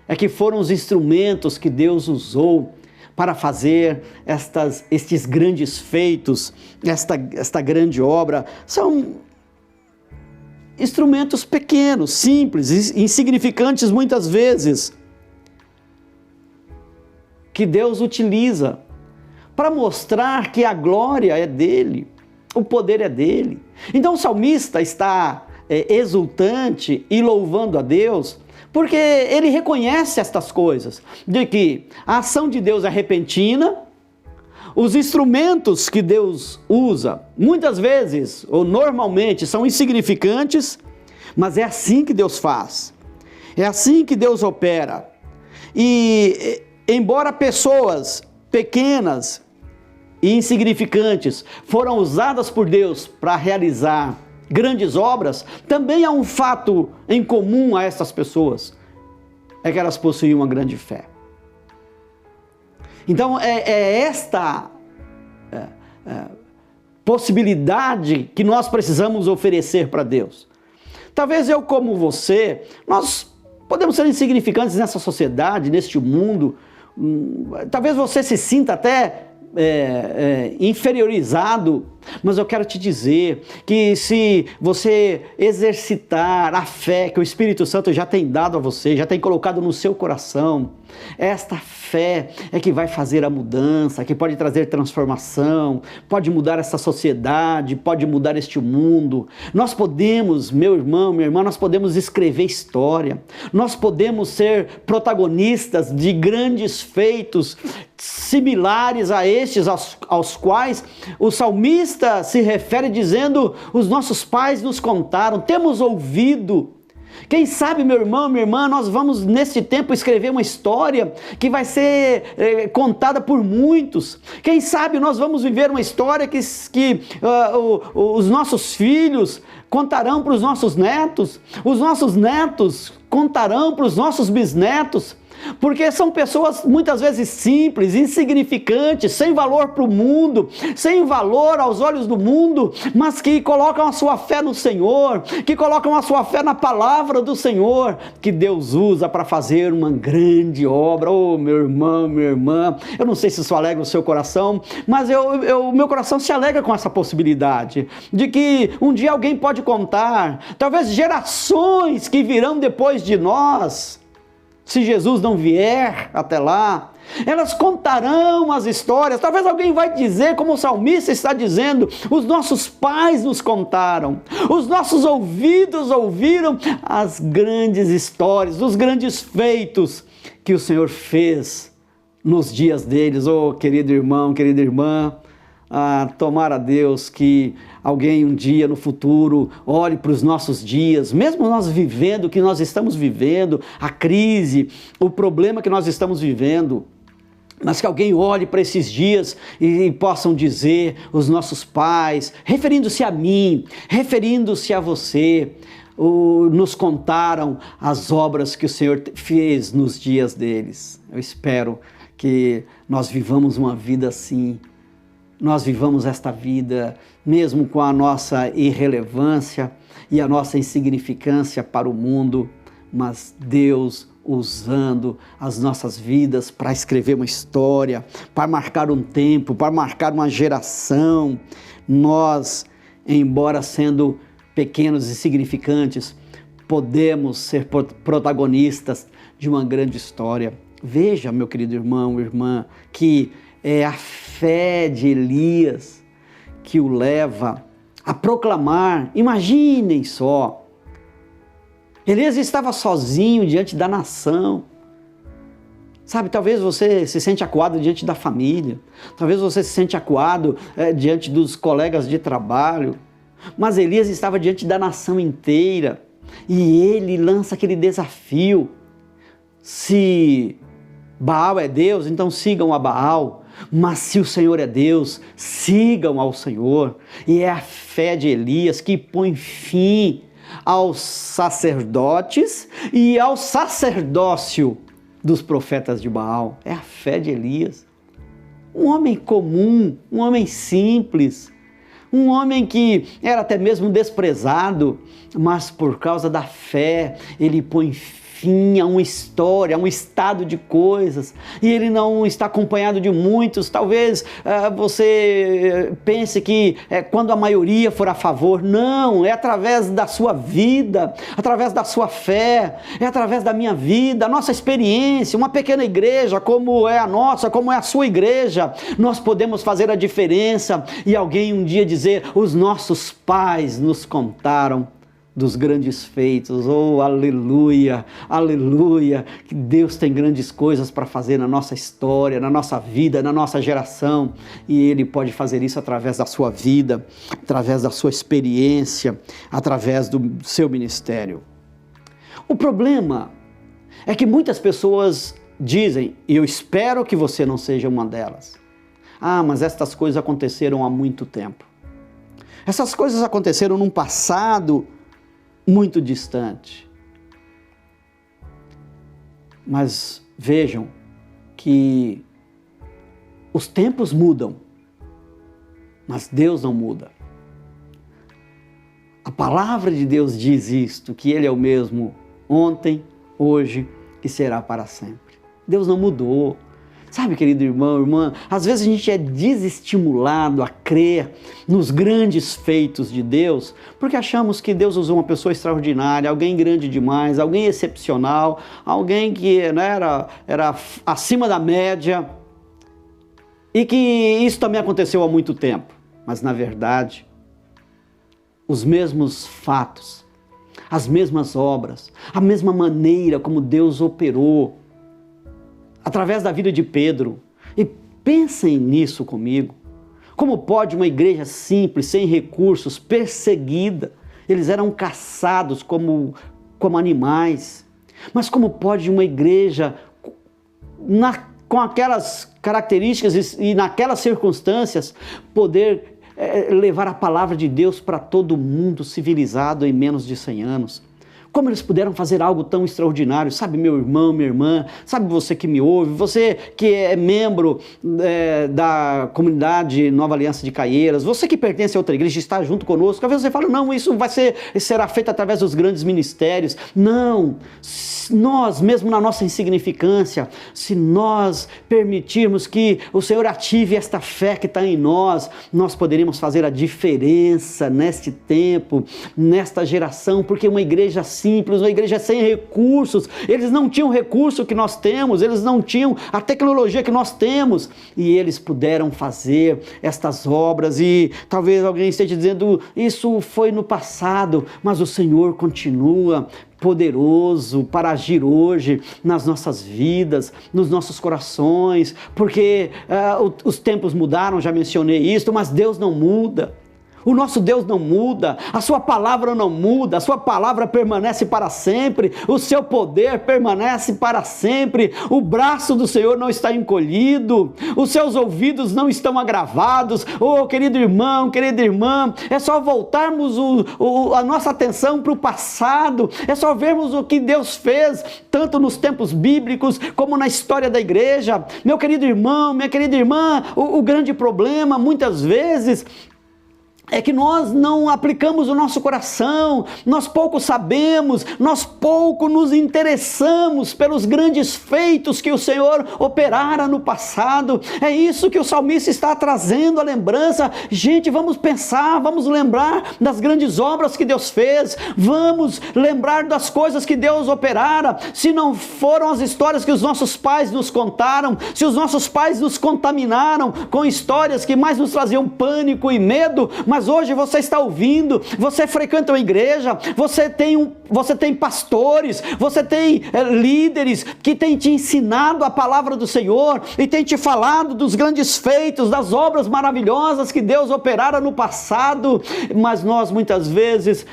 é que foram os instrumentos que Deus usou para fazer estes grandes feitos, esta grande obra. São instrumentos pequenos, simples, insignificantes muitas vezes, que Deus utiliza para mostrar que a glória é dele, o poder é dele. Então o salmista está exultante e louvando a Deus, porque ele reconhece estas coisas, de que a ação de Deus é repentina, os instrumentos que Deus usa, muitas vezes, ou normalmente, são insignificantes, mas é assim que Deus faz, é assim que Deus opera. E embora pessoas pequenas e insignificantes foram usadas por Deus para realizar grandes obras, também há um fato em comum a essas pessoas, é que elas possuíam uma grande fé. Então esta possibilidade que nós precisamos oferecer para Deus. Talvez eu como você, nós podemos ser insignificantes nessa sociedade, neste mundo, talvez você se sinta até inferiorizado, mas eu quero te dizer que se você exercitar a fé que o Espírito Santo já tem dado a você, já tem colocado no seu coração, esta fé é que vai fazer a mudança, que pode trazer transformação, pode mudar essa sociedade, pode mudar este mundo. Nós podemos, meu irmão, minha irmã, nós podemos escrever história, nós podemos ser protagonistas de grandes feitos similares a estes aos quais o salmista se refere dizendo: os nossos pais nos contaram, temos ouvido. Quem sabe, meu irmão, minha irmã, nós vamos nesse tempo escrever uma história que vai ser contada por muitos. Quem sabe nós vamos viver uma história que os nossos filhos contarão para os nossos netos contarão para os nossos bisnetos. Porque são pessoas muitas vezes simples, insignificantes, sem valor para o mundo, sem valor aos olhos do mundo, mas que colocam a sua fé no Senhor, que colocam a sua fé na palavra do Senhor, que Deus usa para fazer uma grande obra. Oh, meu irmão, minha irmã, eu não sei se isso alegra o seu coração, mas o meu coração se alegra com essa possibilidade, de que um dia alguém pode contar, talvez gerações que virão depois de nós, se Jesus não vier até lá, elas contarão as histórias. Talvez alguém vai dizer, como o salmista está dizendo, os nossos pais nos contaram, os nossos ouvidos ouviram as grandes histórias, os grandes feitos que o Senhor fez nos dias deles. Oh, querido irmão, querida irmã, tomara Deus que alguém um dia no futuro olhe para os nossos dias, mesmo nós vivendo o que nós estamos vivendo, a crise, o problema que nós estamos vivendo, mas que alguém olhe para esses dias e possam dizer, os nossos pais, referindo-se a mim, referindo-se a você, nos contaram as obras que o Senhor fez nos dias deles. Eu espero que nós vivamos uma vida assim. Nós vivamos esta vida, mesmo com a nossa irrelevância e a nossa insignificância para o mundo, mas Deus usando as nossas vidas para escrever uma história, para marcar um tempo, para marcar uma geração. Nós, embora sendo pequenos e insignificantes, podemos ser protagonistas de uma grande história. Veja, meu querido irmão, irmã, que é a fé de Elias que o leva a proclamar. Imaginem só, Elias estava sozinho diante da nação. Sabe, talvez você se sente acuado diante da família, talvez você se sente acuado diante dos colegas de trabalho, mas Elias estava diante da nação inteira e ele lança aquele desafio: se Baal é Deus, então sigam a Baal. Mas se o Senhor é Deus, sigam ao Senhor. E é a fé de Elias que põe fim aos sacerdotes e ao sacerdócio dos profetas de Baal. É a fé de Elias. Um homem comum, um homem simples, um homem que era até mesmo desprezado, mas por causa da fé, ele põe fim a uma história, a um estado de coisas, e ele não está acompanhado de muitos. Talvez você pense que quando a maioria for a favor. Não, é através da sua vida, através da sua fé, é através da minha vida, a nossa experiência, uma pequena igreja como é a nossa, como é a sua igreja, nós podemos fazer a diferença e alguém um dia dizer, os nossos pais nos contaram dos grandes feitos. Oh, aleluia, aleluia, que Deus tem grandes coisas para fazer na nossa história, na nossa vida, na nossa geração, e Ele pode fazer isso através da sua vida, através da sua experiência, através do seu ministério. O problema é que muitas pessoas dizem, e eu espero que você não seja uma delas, mas estas coisas aconteceram há muito tempo. Essas coisas aconteceram num passado muito distante. Mas vejam que os tempos mudam, mas Deus não muda. A palavra de Deus diz isto, que Ele é o mesmo ontem, hoje e será para sempre. Deus não mudou. Sabe, querido irmão, irmã, às vezes a gente é desestimulado a crer nos grandes feitos de Deus, porque achamos que Deus usou uma pessoa extraordinária, alguém grande demais, alguém excepcional, alguém que era acima da média, e que isso também aconteceu há muito tempo. Mas, na verdade, os mesmos fatos, as mesmas obras, a mesma maneira como Deus operou, através da vida de Pedro. E pensem nisso comigo. Como pode uma igreja simples, sem recursos, perseguida? Eles eram caçados como como animais. Mas como pode uma igreja com aquelas características e naquelas circunstâncias poder levar a palavra de Deus para todo mundo civilizado em menos de 100 anos? Como eles puderam fazer algo tão extraordinário? Sabe, meu irmão, minha irmã, sabe você que me ouve, você que é membro da comunidade Nova Aliança de Caieiras, você que pertence a outra igreja, está junto conosco. Às vezes você fala, não, isso será feito através dos grandes ministérios. Não, nós mesmo na nossa insignificância, se nós permitirmos que o Senhor ative esta fé que está em nós, nós poderíamos fazer a diferença neste tempo, nesta geração, porque uma igreja simples, uma igreja sem recursos, eles não tinham o recurso que nós temos, eles não tinham a tecnologia que nós temos, e eles puderam fazer estas obras. E talvez alguém esteja dizendo, isso foi no passado, mas o Senhor continua poderoso para agir hoje nas nossas vidas, nos nossos corações, porque os tempos mudaram, já mencionei isso, mas Deus não muda. O nosso Deus não muda, a sua palavra não muda, a sua palavra permanece para sempre, o seu poder permanece para sempre, o braço do Senhor não está encolhido, os seus ouvidos não estão agravados. Oh, querido irmão, querida irmã, é só voltarmos a nossa atenção para o passado, é só vermos o que Deus fez, tanto nos tempos bíblicos como na história da igreja. Meu querido irmão, minha querida irmã, o grande problema muitas vezes é que nós não aplicamos o nosso coração, nós pouco sabemos, nós pouco nos interessamos pelos grandes feitos que o Senhor operara no passado. É isso que o salmista está trazendo à lembrança. Gente, vamos pensar, vamos lembrar das grandes obras que Deus fez, vamos lembrar das coisas que Deus operara. Se não foram as histórias que os nossos pais nos contaram, se os nossos pais nos contaminaram com histórias que mais nos traziam pânico e medo, mas hoje você está ouvindo, você frequenta uma igreja, você tem pastores, você tem líderes que têm te ensinado a palavra do Senhor e têm te falado dos grandes feitos, das obras maravilhosas que Deus operara no passado, mas nós muitas vezes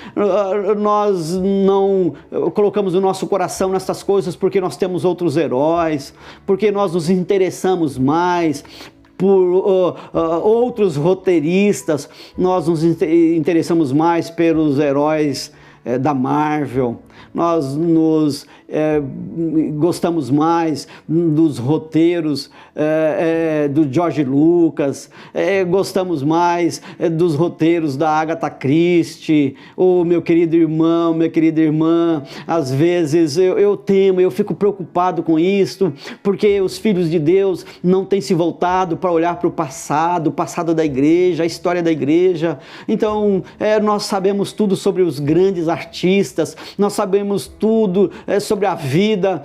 nós não colocamos o nosso coração nessas coisas porque nós temos outros heróis, porque nós nos interessamos mais por outros roteiristas, nós nos interessamos mais pelos heróis da Marvel, nós gostamos mais dos roteiros do George Lucas, gostamos mais dos roteiros da Agatha Christie. Meu querido irmão, minha querida irmã, às vezes eu temo, eu fico preocupado com isso, porque os filhos de Deus não têm se voltado para olhar para o passado da igreja, a história da igreja. Então nós sabemos tudo sobre os grandes artistas, nós sabemos tudo sobre a vida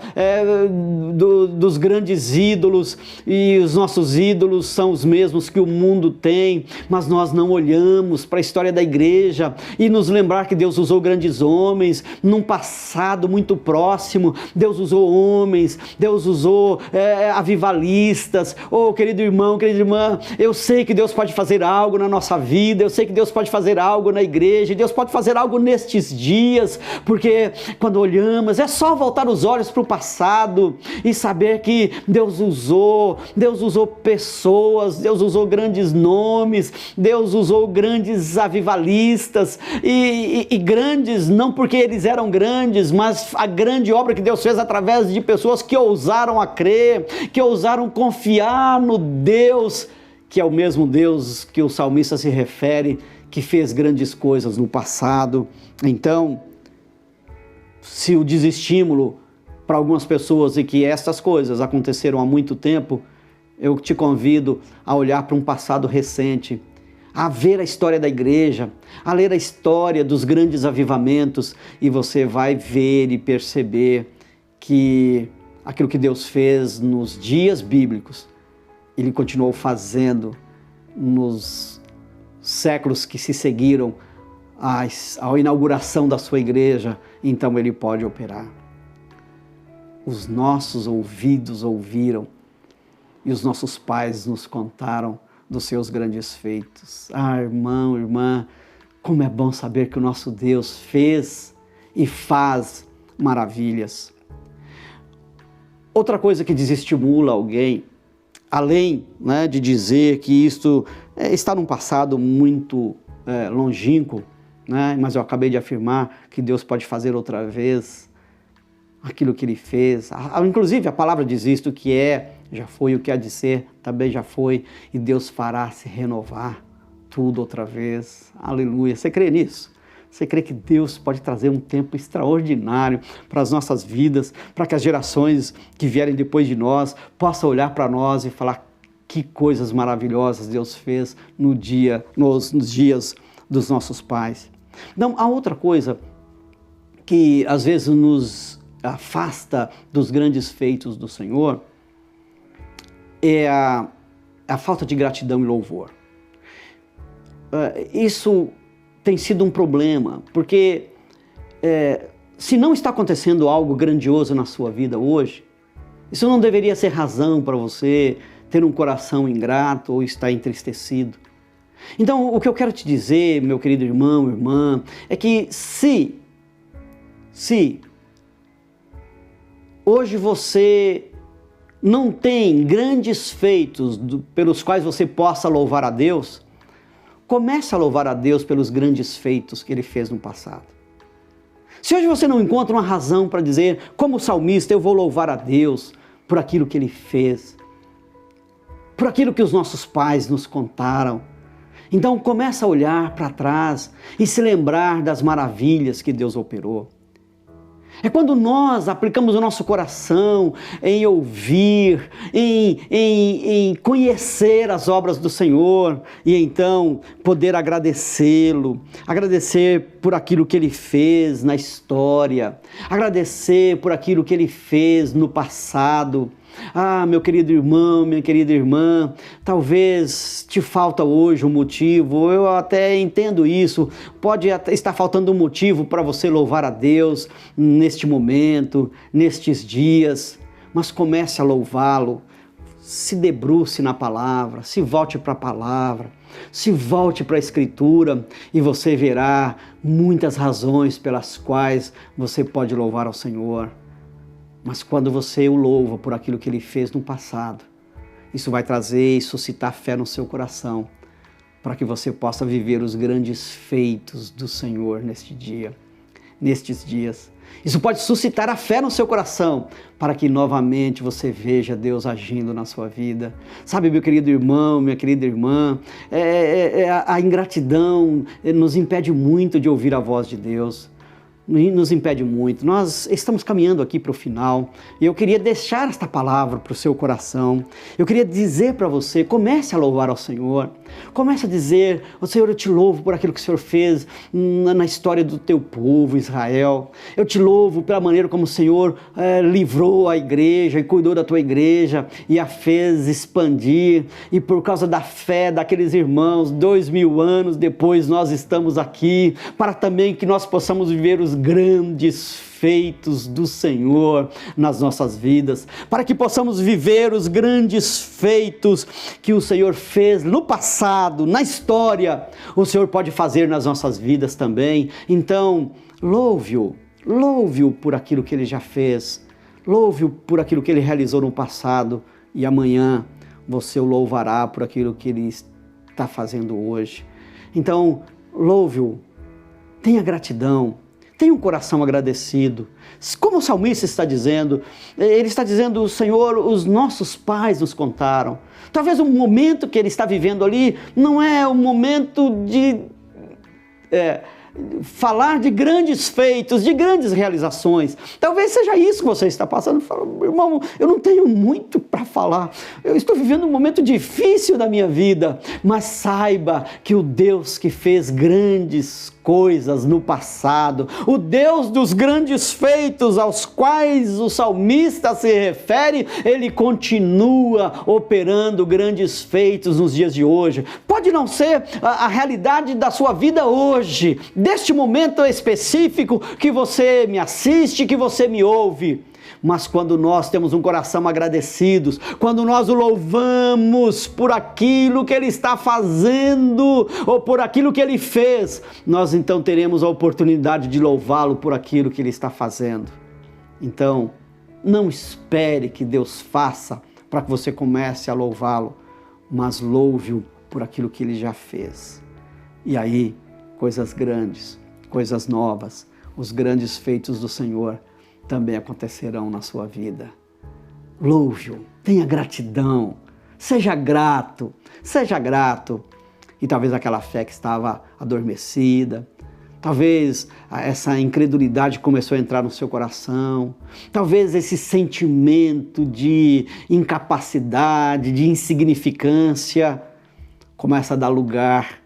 dos grandes ídolos, e os nossos ídolos são os mesmos que o mundo tem, mas nós não olhamos para a história da igreja e nos lembrar que Deus usou grandes homens num passado muito próximo. Deus usou homens, Deus usou avivalistas. Oh, querido irmão, querida irmã, eu sei que Deus pode fazer algo na nossa vida, eu sei que Deus pode fazer algo na igreja, Deus pode fazer algo nestes dias, porque quando olhamos, é só voltar os olhos para o passado e saber que Deus usou pessoas, Deus usou grandes nomes, Deus usou grandes avivalistas, e grandes não porque eles eram grandes, mas a grande obra que Deus fez através de pessoas que ousaram a crer, que ousaram confiar no Deus, que é o mesmo Deus que o salmista se refere, que fez grandes coisas no passado. Então, se o desestímulo para algumas pessoas é que estas coisas aconteceram há muito tempo, eu te convido a olhar para um passado recente, a ver a história da igreja, a ler a história dos grandes avivamentos, e você vai ver e perceber que aquilo que Deus fez nos dias bíblicos, Ele continuou fazendo nos séculos que se seguiram à inauguração da sua igreja. Então Ele pode operar. Os nossos ouvidos ouviram e os nossos pais nos contaram dos seus grandes feitos. Ah, irmão, irmã, como é bom saber que o nosso Deus fez e faz maravilhas. Outra coisa que desestimula alguém, além, né, de dizer que isto está num passado muito longínquo, né, mas eu acabei de afirmar que Deus pode fazer outra vez aquilo que Ele fez. Inclusive a palavra diz isto, que já foi, o que há de ser, também já foi, e Deus fará se renovar tudo outra vez. Aleluia. Você crê nisso? Você crê que Deus pode trazer um tempo extraordinário para as nossas vidas, para que as gerações que vierem depois de nós possam olhar para nós e falar que coisas maravilhosas Deus fez nos dias dos nossos pais? Não, há outra coisa que às vezes nos afasta dos grandes feitos do Senhor, é a falta de gratidão e louvor. Isso tem sido um problema, porque se não está acontecendo algo grandioso na sua vida hoje, isso não deveria ser razão para você ter um coração ingrato ou estar entristecido. Então, o que eu quero te dizer, meu querido irmão, irmã, é que se hoje você não tem grandes feitos pelos quais você possa louvar a Deus, comece a louvar a Deus pelos grandes feitos que Ele fez no passado. Se hoje você não encontra uma razão para dizer, como salmista, eu vou louvar a Deus por aquilo que Ele fez, por aquilo que os nossos pais nos contaram, então comece a olhar para trás e se lembrar das maravilhas que Deus operou. É quando nós aplicamos o nosso coração em ouvir, em conhecer as obras do Senhor e então poder agradecê-lo, agradecer por aquilo que Ele fez na história, agradecer por aquilo que Ele fez no passado. Ah, meu querido irmão, minha querida irmã, talvez te falta hoje um motivo, eu até entendo isso, pode até estar faltando um motivo para você louvar a Deus neste momento, nestes dias, mas comece a louvá-lo, se debruce na palavra, se volte para a palavra, se volte para a Escritura e você verá muitas razões pelas quais você pode louvar ao Senhor. Mas quando você o louva por aquilo que Ele fez no passado, isso vai trazer e suscitar fé no seu coração, para que você possa viver os grandes feitos do Senhor nestes dias. Isso pode suscitar a fé no seu coração, para que novamente você veja Deus agindo na sua vida. Sabe, meu querido irmão, minha querida irmã, a ingratidão nos impede muito de ouvir a voz de Deus. Nos impede muito. Nós estamos caminhando aqui para o final e eu queria deixar esta palavra para o seu coração. Eu queria dizer para você, comece a louvar ao Senhor. Comece a dizer, Senhor, eu te louvo por aquilo que o Senhor fez na história do teu povo, Israel. Eu te louvo pela maneira como o Senhor livrou a igreja e cuidou da tua igreja e a fez expandir. E por causa da fé daqueles irmãos, 2000 anos depois nós estamos aqui para também que nós possamos viver os grandes feitos do Senhor nas nossas vidas, para que possamos viver os grandes feitos que o Senhor fez no passado, na história, o Senhor pode fazer nas nossas vidas também. Então, louve-o por aquilo que Ele já fez, louve-o por aquilo que Ele realizou no passado e amanhã você o louvará por aquilo que Ele está fazendo hoje. Então, louve-o, tenha gratidão, tenha um coração agradecido. Como o salmista está dizendo, ele está dizendo, Senhor, os nossos pais nos contaram. Talvez o momento que ele está vivendo ali não é o momento de falar de grandes feitos, de grandes realizações. Talvez seja isso que você está passando. Fala, irmão, eu não tenho muito para falar. Eu estou vivendo um momento difícil da minha vida, mas saiba que o Deus que fez grandes coisas no passado, o Deus dos grandes feitos aos quais o salmista se refere, Ele continua operando grandes feitos nos dias de hoje. Pode não ser a realidade da sua vida hoje, deste momento específico que você me assiste, que você me ouve. Mas quando nós temos um coração agradecido, quando nós o louvamos por aquilo que Ele está fazendo ou por aquilo que Ele fez, nós então teremos a oportunidade de louvá-lo por aquilo que Ele está fazendo. Então, não espere que Deus faça para que você comece a louvá-lo, mas louve-o por aquilo que Ele já fez. E aí, coisas grandes, coisas novas, os grandes feitos do Senhor também acontecerão na sua vida. Louve-o, tenha gratidão, seja grato. E talvez aquela fé que estava adormecida, talvez essa incredulidade começou a entrar no seu coração, talvez esse sentimento de incapacidade, de insignificância, começa a dar lugar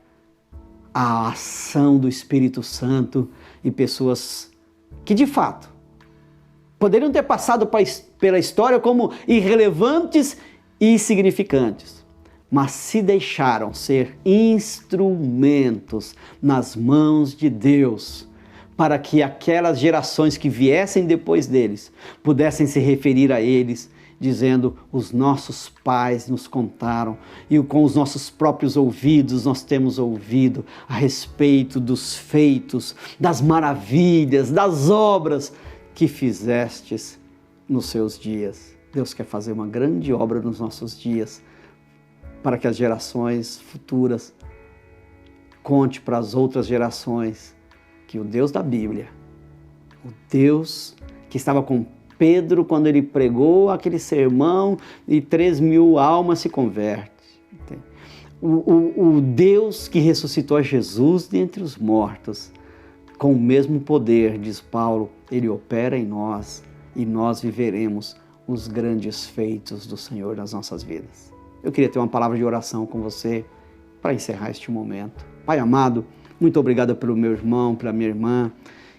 à ação do Espírito Santo e pessoas que de fato poderiam ter passado pela história como irrelevantes e insignificantes, mas se deixaram ser instrumentos nas mãos de Deus, para que aquelas gerações que viessem depois deles pudessem se referir a eles, dizendo: os nossos pais nos contaram e com os nossos próprios ouvidos nós temos ouvido a respeito dos feitos, das maravilhas, das obras que fizestes nos seus dias. Deus quer fazer uma grande obra nos nossos dias, para que as gerações futuras conte para as outras gerações que o Deus da Bíblia, o Deus que estava com Pedro quando ele pregou aquele sermão e 3.000 almas se convertem. O Deus que ressuscitou a Jesus dentre os mortos, com o mesmo poder, diz Paulo, Ele opera em nós e nós viveremos os grandes feitos do Senhor nas nossas vidas. Eu queria ter uma palavra de oração com você para encerrar este momento. Pai amado, muito obrigado pelo meu irmão, pela minha irmã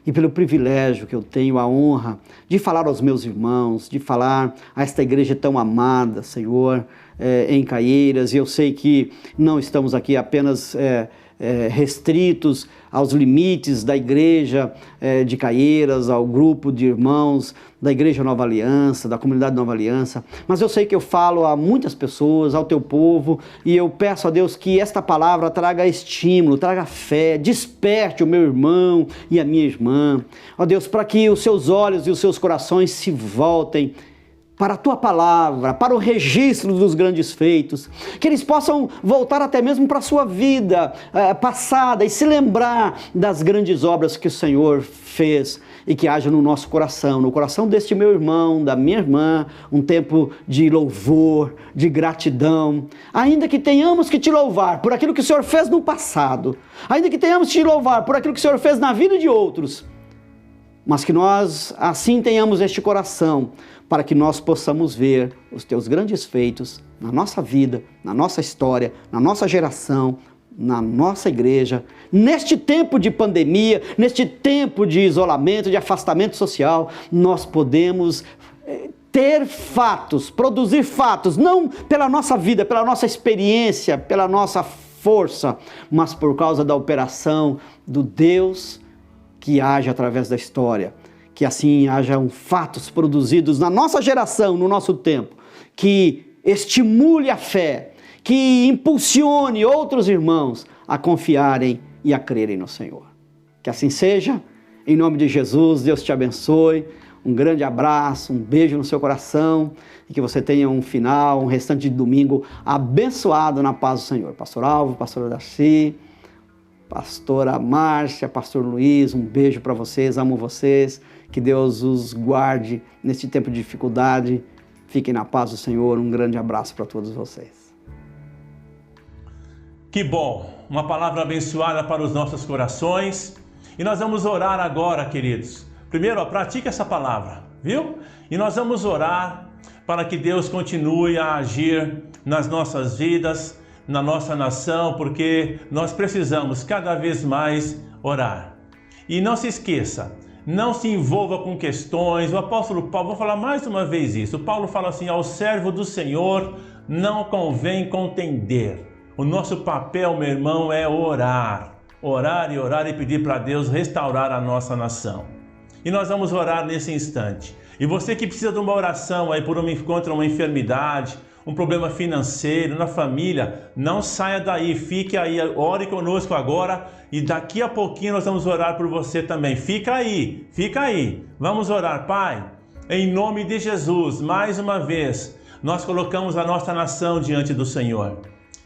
e pelo privilégio que eu tenho, a honra de falar aos meus irmãos, de falar a esta igreja tão amada, Senhor, em Caieiras. E eu sei que não estamos aqui apenas restritos aos limites da igreja de Caieiras, ao grupo de irmãos da Igreja Nova Aliança, da comunidade Nova Aliança, mas eu sei que eu falo a muitas pessoas, ao teu povo, e eu peço a Deus que esta palavra traga estímulo, traga fé, desperte o meu irmão e a minha irmã, ó Deus, para que os seus olhos e os seus corações se voltem para a Tua Palavra, para o registro dos grandes feitos, que eles possam voltar até mesmo para a sua vida passada e se lembrar das grandes obras que o Senhor fez e que haja no nosso coração, no coração deste meu irmão, da minha irmã, um tempo de louvor, de gratidão, ainda que tenhamos que Te louvar por aquilo que o Senhor fez no passado, ainda que tenhamos que Te louvar por aquilo que o Senhor fez na vida de outros, mas que nós assim tenhamos este coração, para que nós possamos ver os Teus grandes feitos na nossa vida, na nossa história, na nossa geração, na nossa igreja, neste tempo de pandemia, neste tempo de isolamento, de afastamento social, nós podemos ter fatos, produzir fatos, não pela nossa vida, pela nossa experiência, pela nossa força, mas por causa da operação do Deus que age através da história. Que assim hajam fatos produzidos na nossa geração, no nosso tempo, que estimule a fé, que impulsione outros irmãos a confiarem e a crerem no Senhor. Que assim seja, em nome de Jesus, Deus te abençoe, um grande abraço, um beijo no seu coração e que você tenha um final, um restante de domingo abençoado na paz do Senhor. Pastor Alvo, pastora Darcy, pastora Márcia, pastor Luiz, um beijo para vocês, amo vocês. Que Deus os guarde neste tempo de dificuldade. Fiquem na paz do Senhor. Um grande abraço para todos vocês. Que bom! Uma palavra abençoada para os nossos corações. E nós vamos orar agora, queridos. Primeiro, pratique essa palavra, viu? E nós vamos orar para que Deus continue a agir nas nossas vidas, na nossa nação, porque nós precisamos cada vez mais orar. E não se esqueça, não se envolva com questões. O apóstolo Paulo, vou falar mais uma vez isso, o Paulo fala assim: ao servo do Senhor não convém contender. O nosso papel, meu irmão, é orar. Orar e pedir para Deus restaurar a nossa nação. E nós vamos orar nesse instante. E você que precisa de uma oração aí contra uma enfermidade, um problema financeiro, na família, não saia daí, fique aí, ore conosco agora e daqui a pouquinho nós vamos orar por você também. Fica aí, vamos orar. Pai, Em nome de Jesus, mais uma vez, nós colocamos a nossa nação diante do Senhor.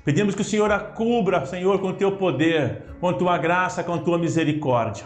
Pedimos que o Senhor a cubra, Senhor, com teu poder, com tua graça, com tua misericórdia.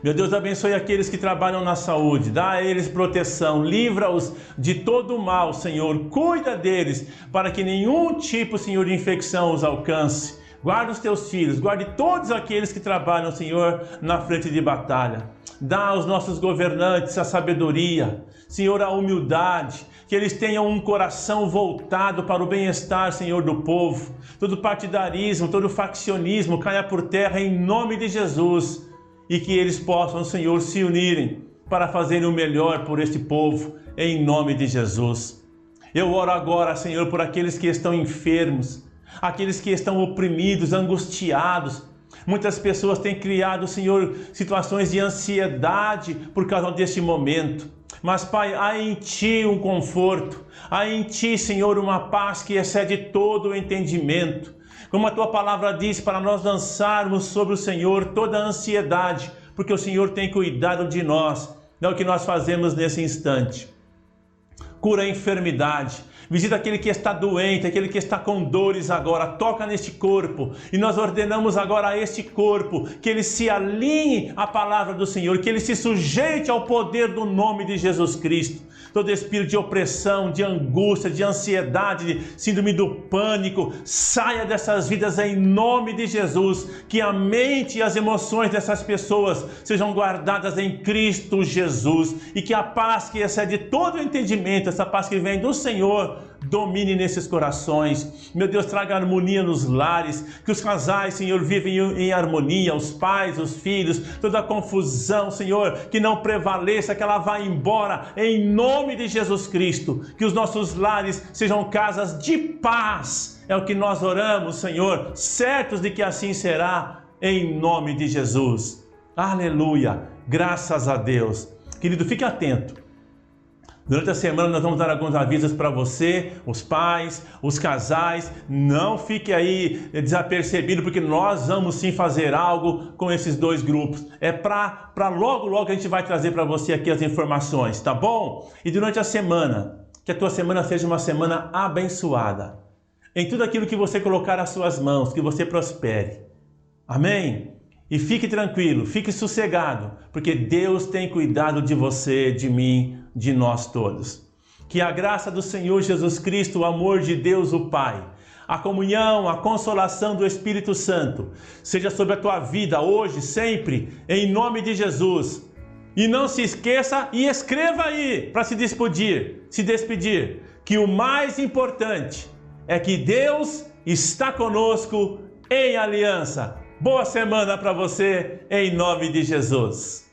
Meu Deus, abençoe aqueles que trabalham na saúde, dá a eles proteção, livra-os de todo o mal, Senhor. Cuida deles para que nenhum tipo, Senhor, de infecção os alcance. Guarda os teus filhos, guarde todos aqueles que trabalham, Senhor, na frente de batalha. Dá aos nossos governantes a sabedoria, Senhor, a humildade, que eles tenham um coração voltado para o bem-estar, Senhor, do povo. Todo partidarismo, todo faccionismo caia por terra em nome de Jesus e que eles possam, Senhor, se unirem para fazerem o melhor por este povo, em nome de Jesus. Eu oro agora, Senhor, por aqueles que estão enfermos, aqueles que estão oprimidos, angustiados. Muitas pessoas têm criado, Senhor, situações de ansiedade por causa deste momento. Mas, Pai, há em Ti um conforto, há em Ti, Senhor, uma paz que excede todo o entendimento. Como a Tua palavra diz, para nós lançarmos sobre o Senhor toda a ansiedade, porque o Senhor tem cuidado de nós. É o que nós fazemos nesse instante. Cura a enfermidade. Visita aquele que está doente, aquele que está com dores agora, toca neste corpo. E nós ordenamos agora a este corpo que ele se alinhe à palavra do Senhor, que ele se sujeite ao poder do nome de Jesus Cristo. Todo espírito de opressão, de angústia, de ansiedade, de síndrome do pânico, saia dessas vidas em nome de Jesus. Que a mente e as emoções dessas pessoas sejam guardadas em Cristo Jesus. E que a paz que excede todo o entendimento, essa paz que vem do Senhor, domine nesses corações. Meu Deus, traga harmonia nos lares, que os casais, Senhor, vivem em harmonia, os pais, os filhos, toda a confusão, Senhor, que não prevaleça, que ela vá embora, em nome de Jesus Cristo. Que os nossos lares sejam casas de paz, é o que nós oramos, Senhor, certos de que assim será, em nome de Jesus. Aleluia, graças a Deus. Querido, fique atento. Durante a semana nós vamos dar alguns avisos para você, os pais, os casais. Não fique aí desapercebido, porque nós vamos sim fazer algo com esses dois grupos. É para logo a gente vai trazer para você aqui as informações, tá bom? E durante a semana, que a tua semana seja uma semana abençoada. Em tudo aquilo que você colocar as suas mãos, que você prospere. Amém? E fique tranquilo, fique sossegado, porque Deus tem cuidado de você, de mim, de nós todos. Que a graça do Senhor Jesus Cristo, o amor de Deus o Pai, a comunhão, a consolação do Espírito Santo, seja sobre a tua vida hoje, sempre, em nome de Jesus. E não se esqueça e escreva aí para se despedir, que o mais importante é que Deus está conosco em aliança. Boa semana para você, em nome de Jesus.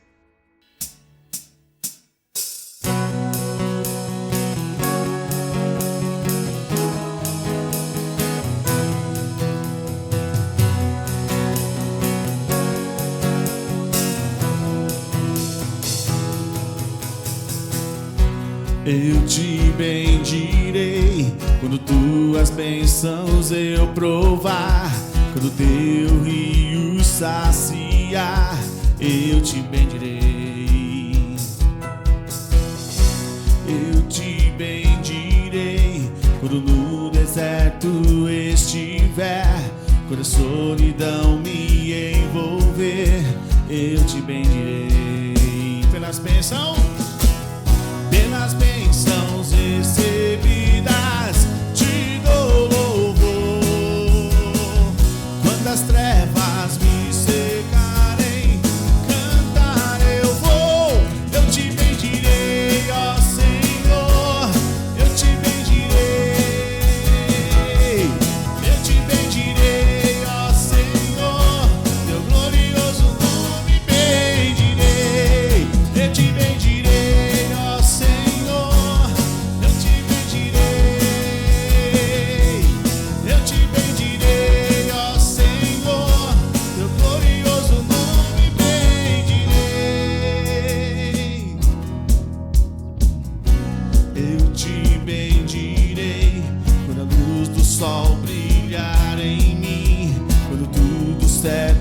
Eu te bendirei quando tuas bênçãos eu provar, quando teu rio saciar, eu te bendirei. Eu te bendirei quando no deserto estiver, quando a solidão me envolver, eu te bendirei. Pelas bênçãos recebidas, te dou louvor. Quando as trevas me secarem, cantar eu vou. Eu te bendirei, ó Senhor, eu te bendirei. Eu te bendirei, ó Senhor, teu glorioso nome bendirei. Eu te bendirei, ó Senhor, eu te bendirei. Eu te bendirei, ó Senhor, teu glorioso nome bendirei. Eu te bendirei quando a luz do sol brilhar em mim, quando tudo certo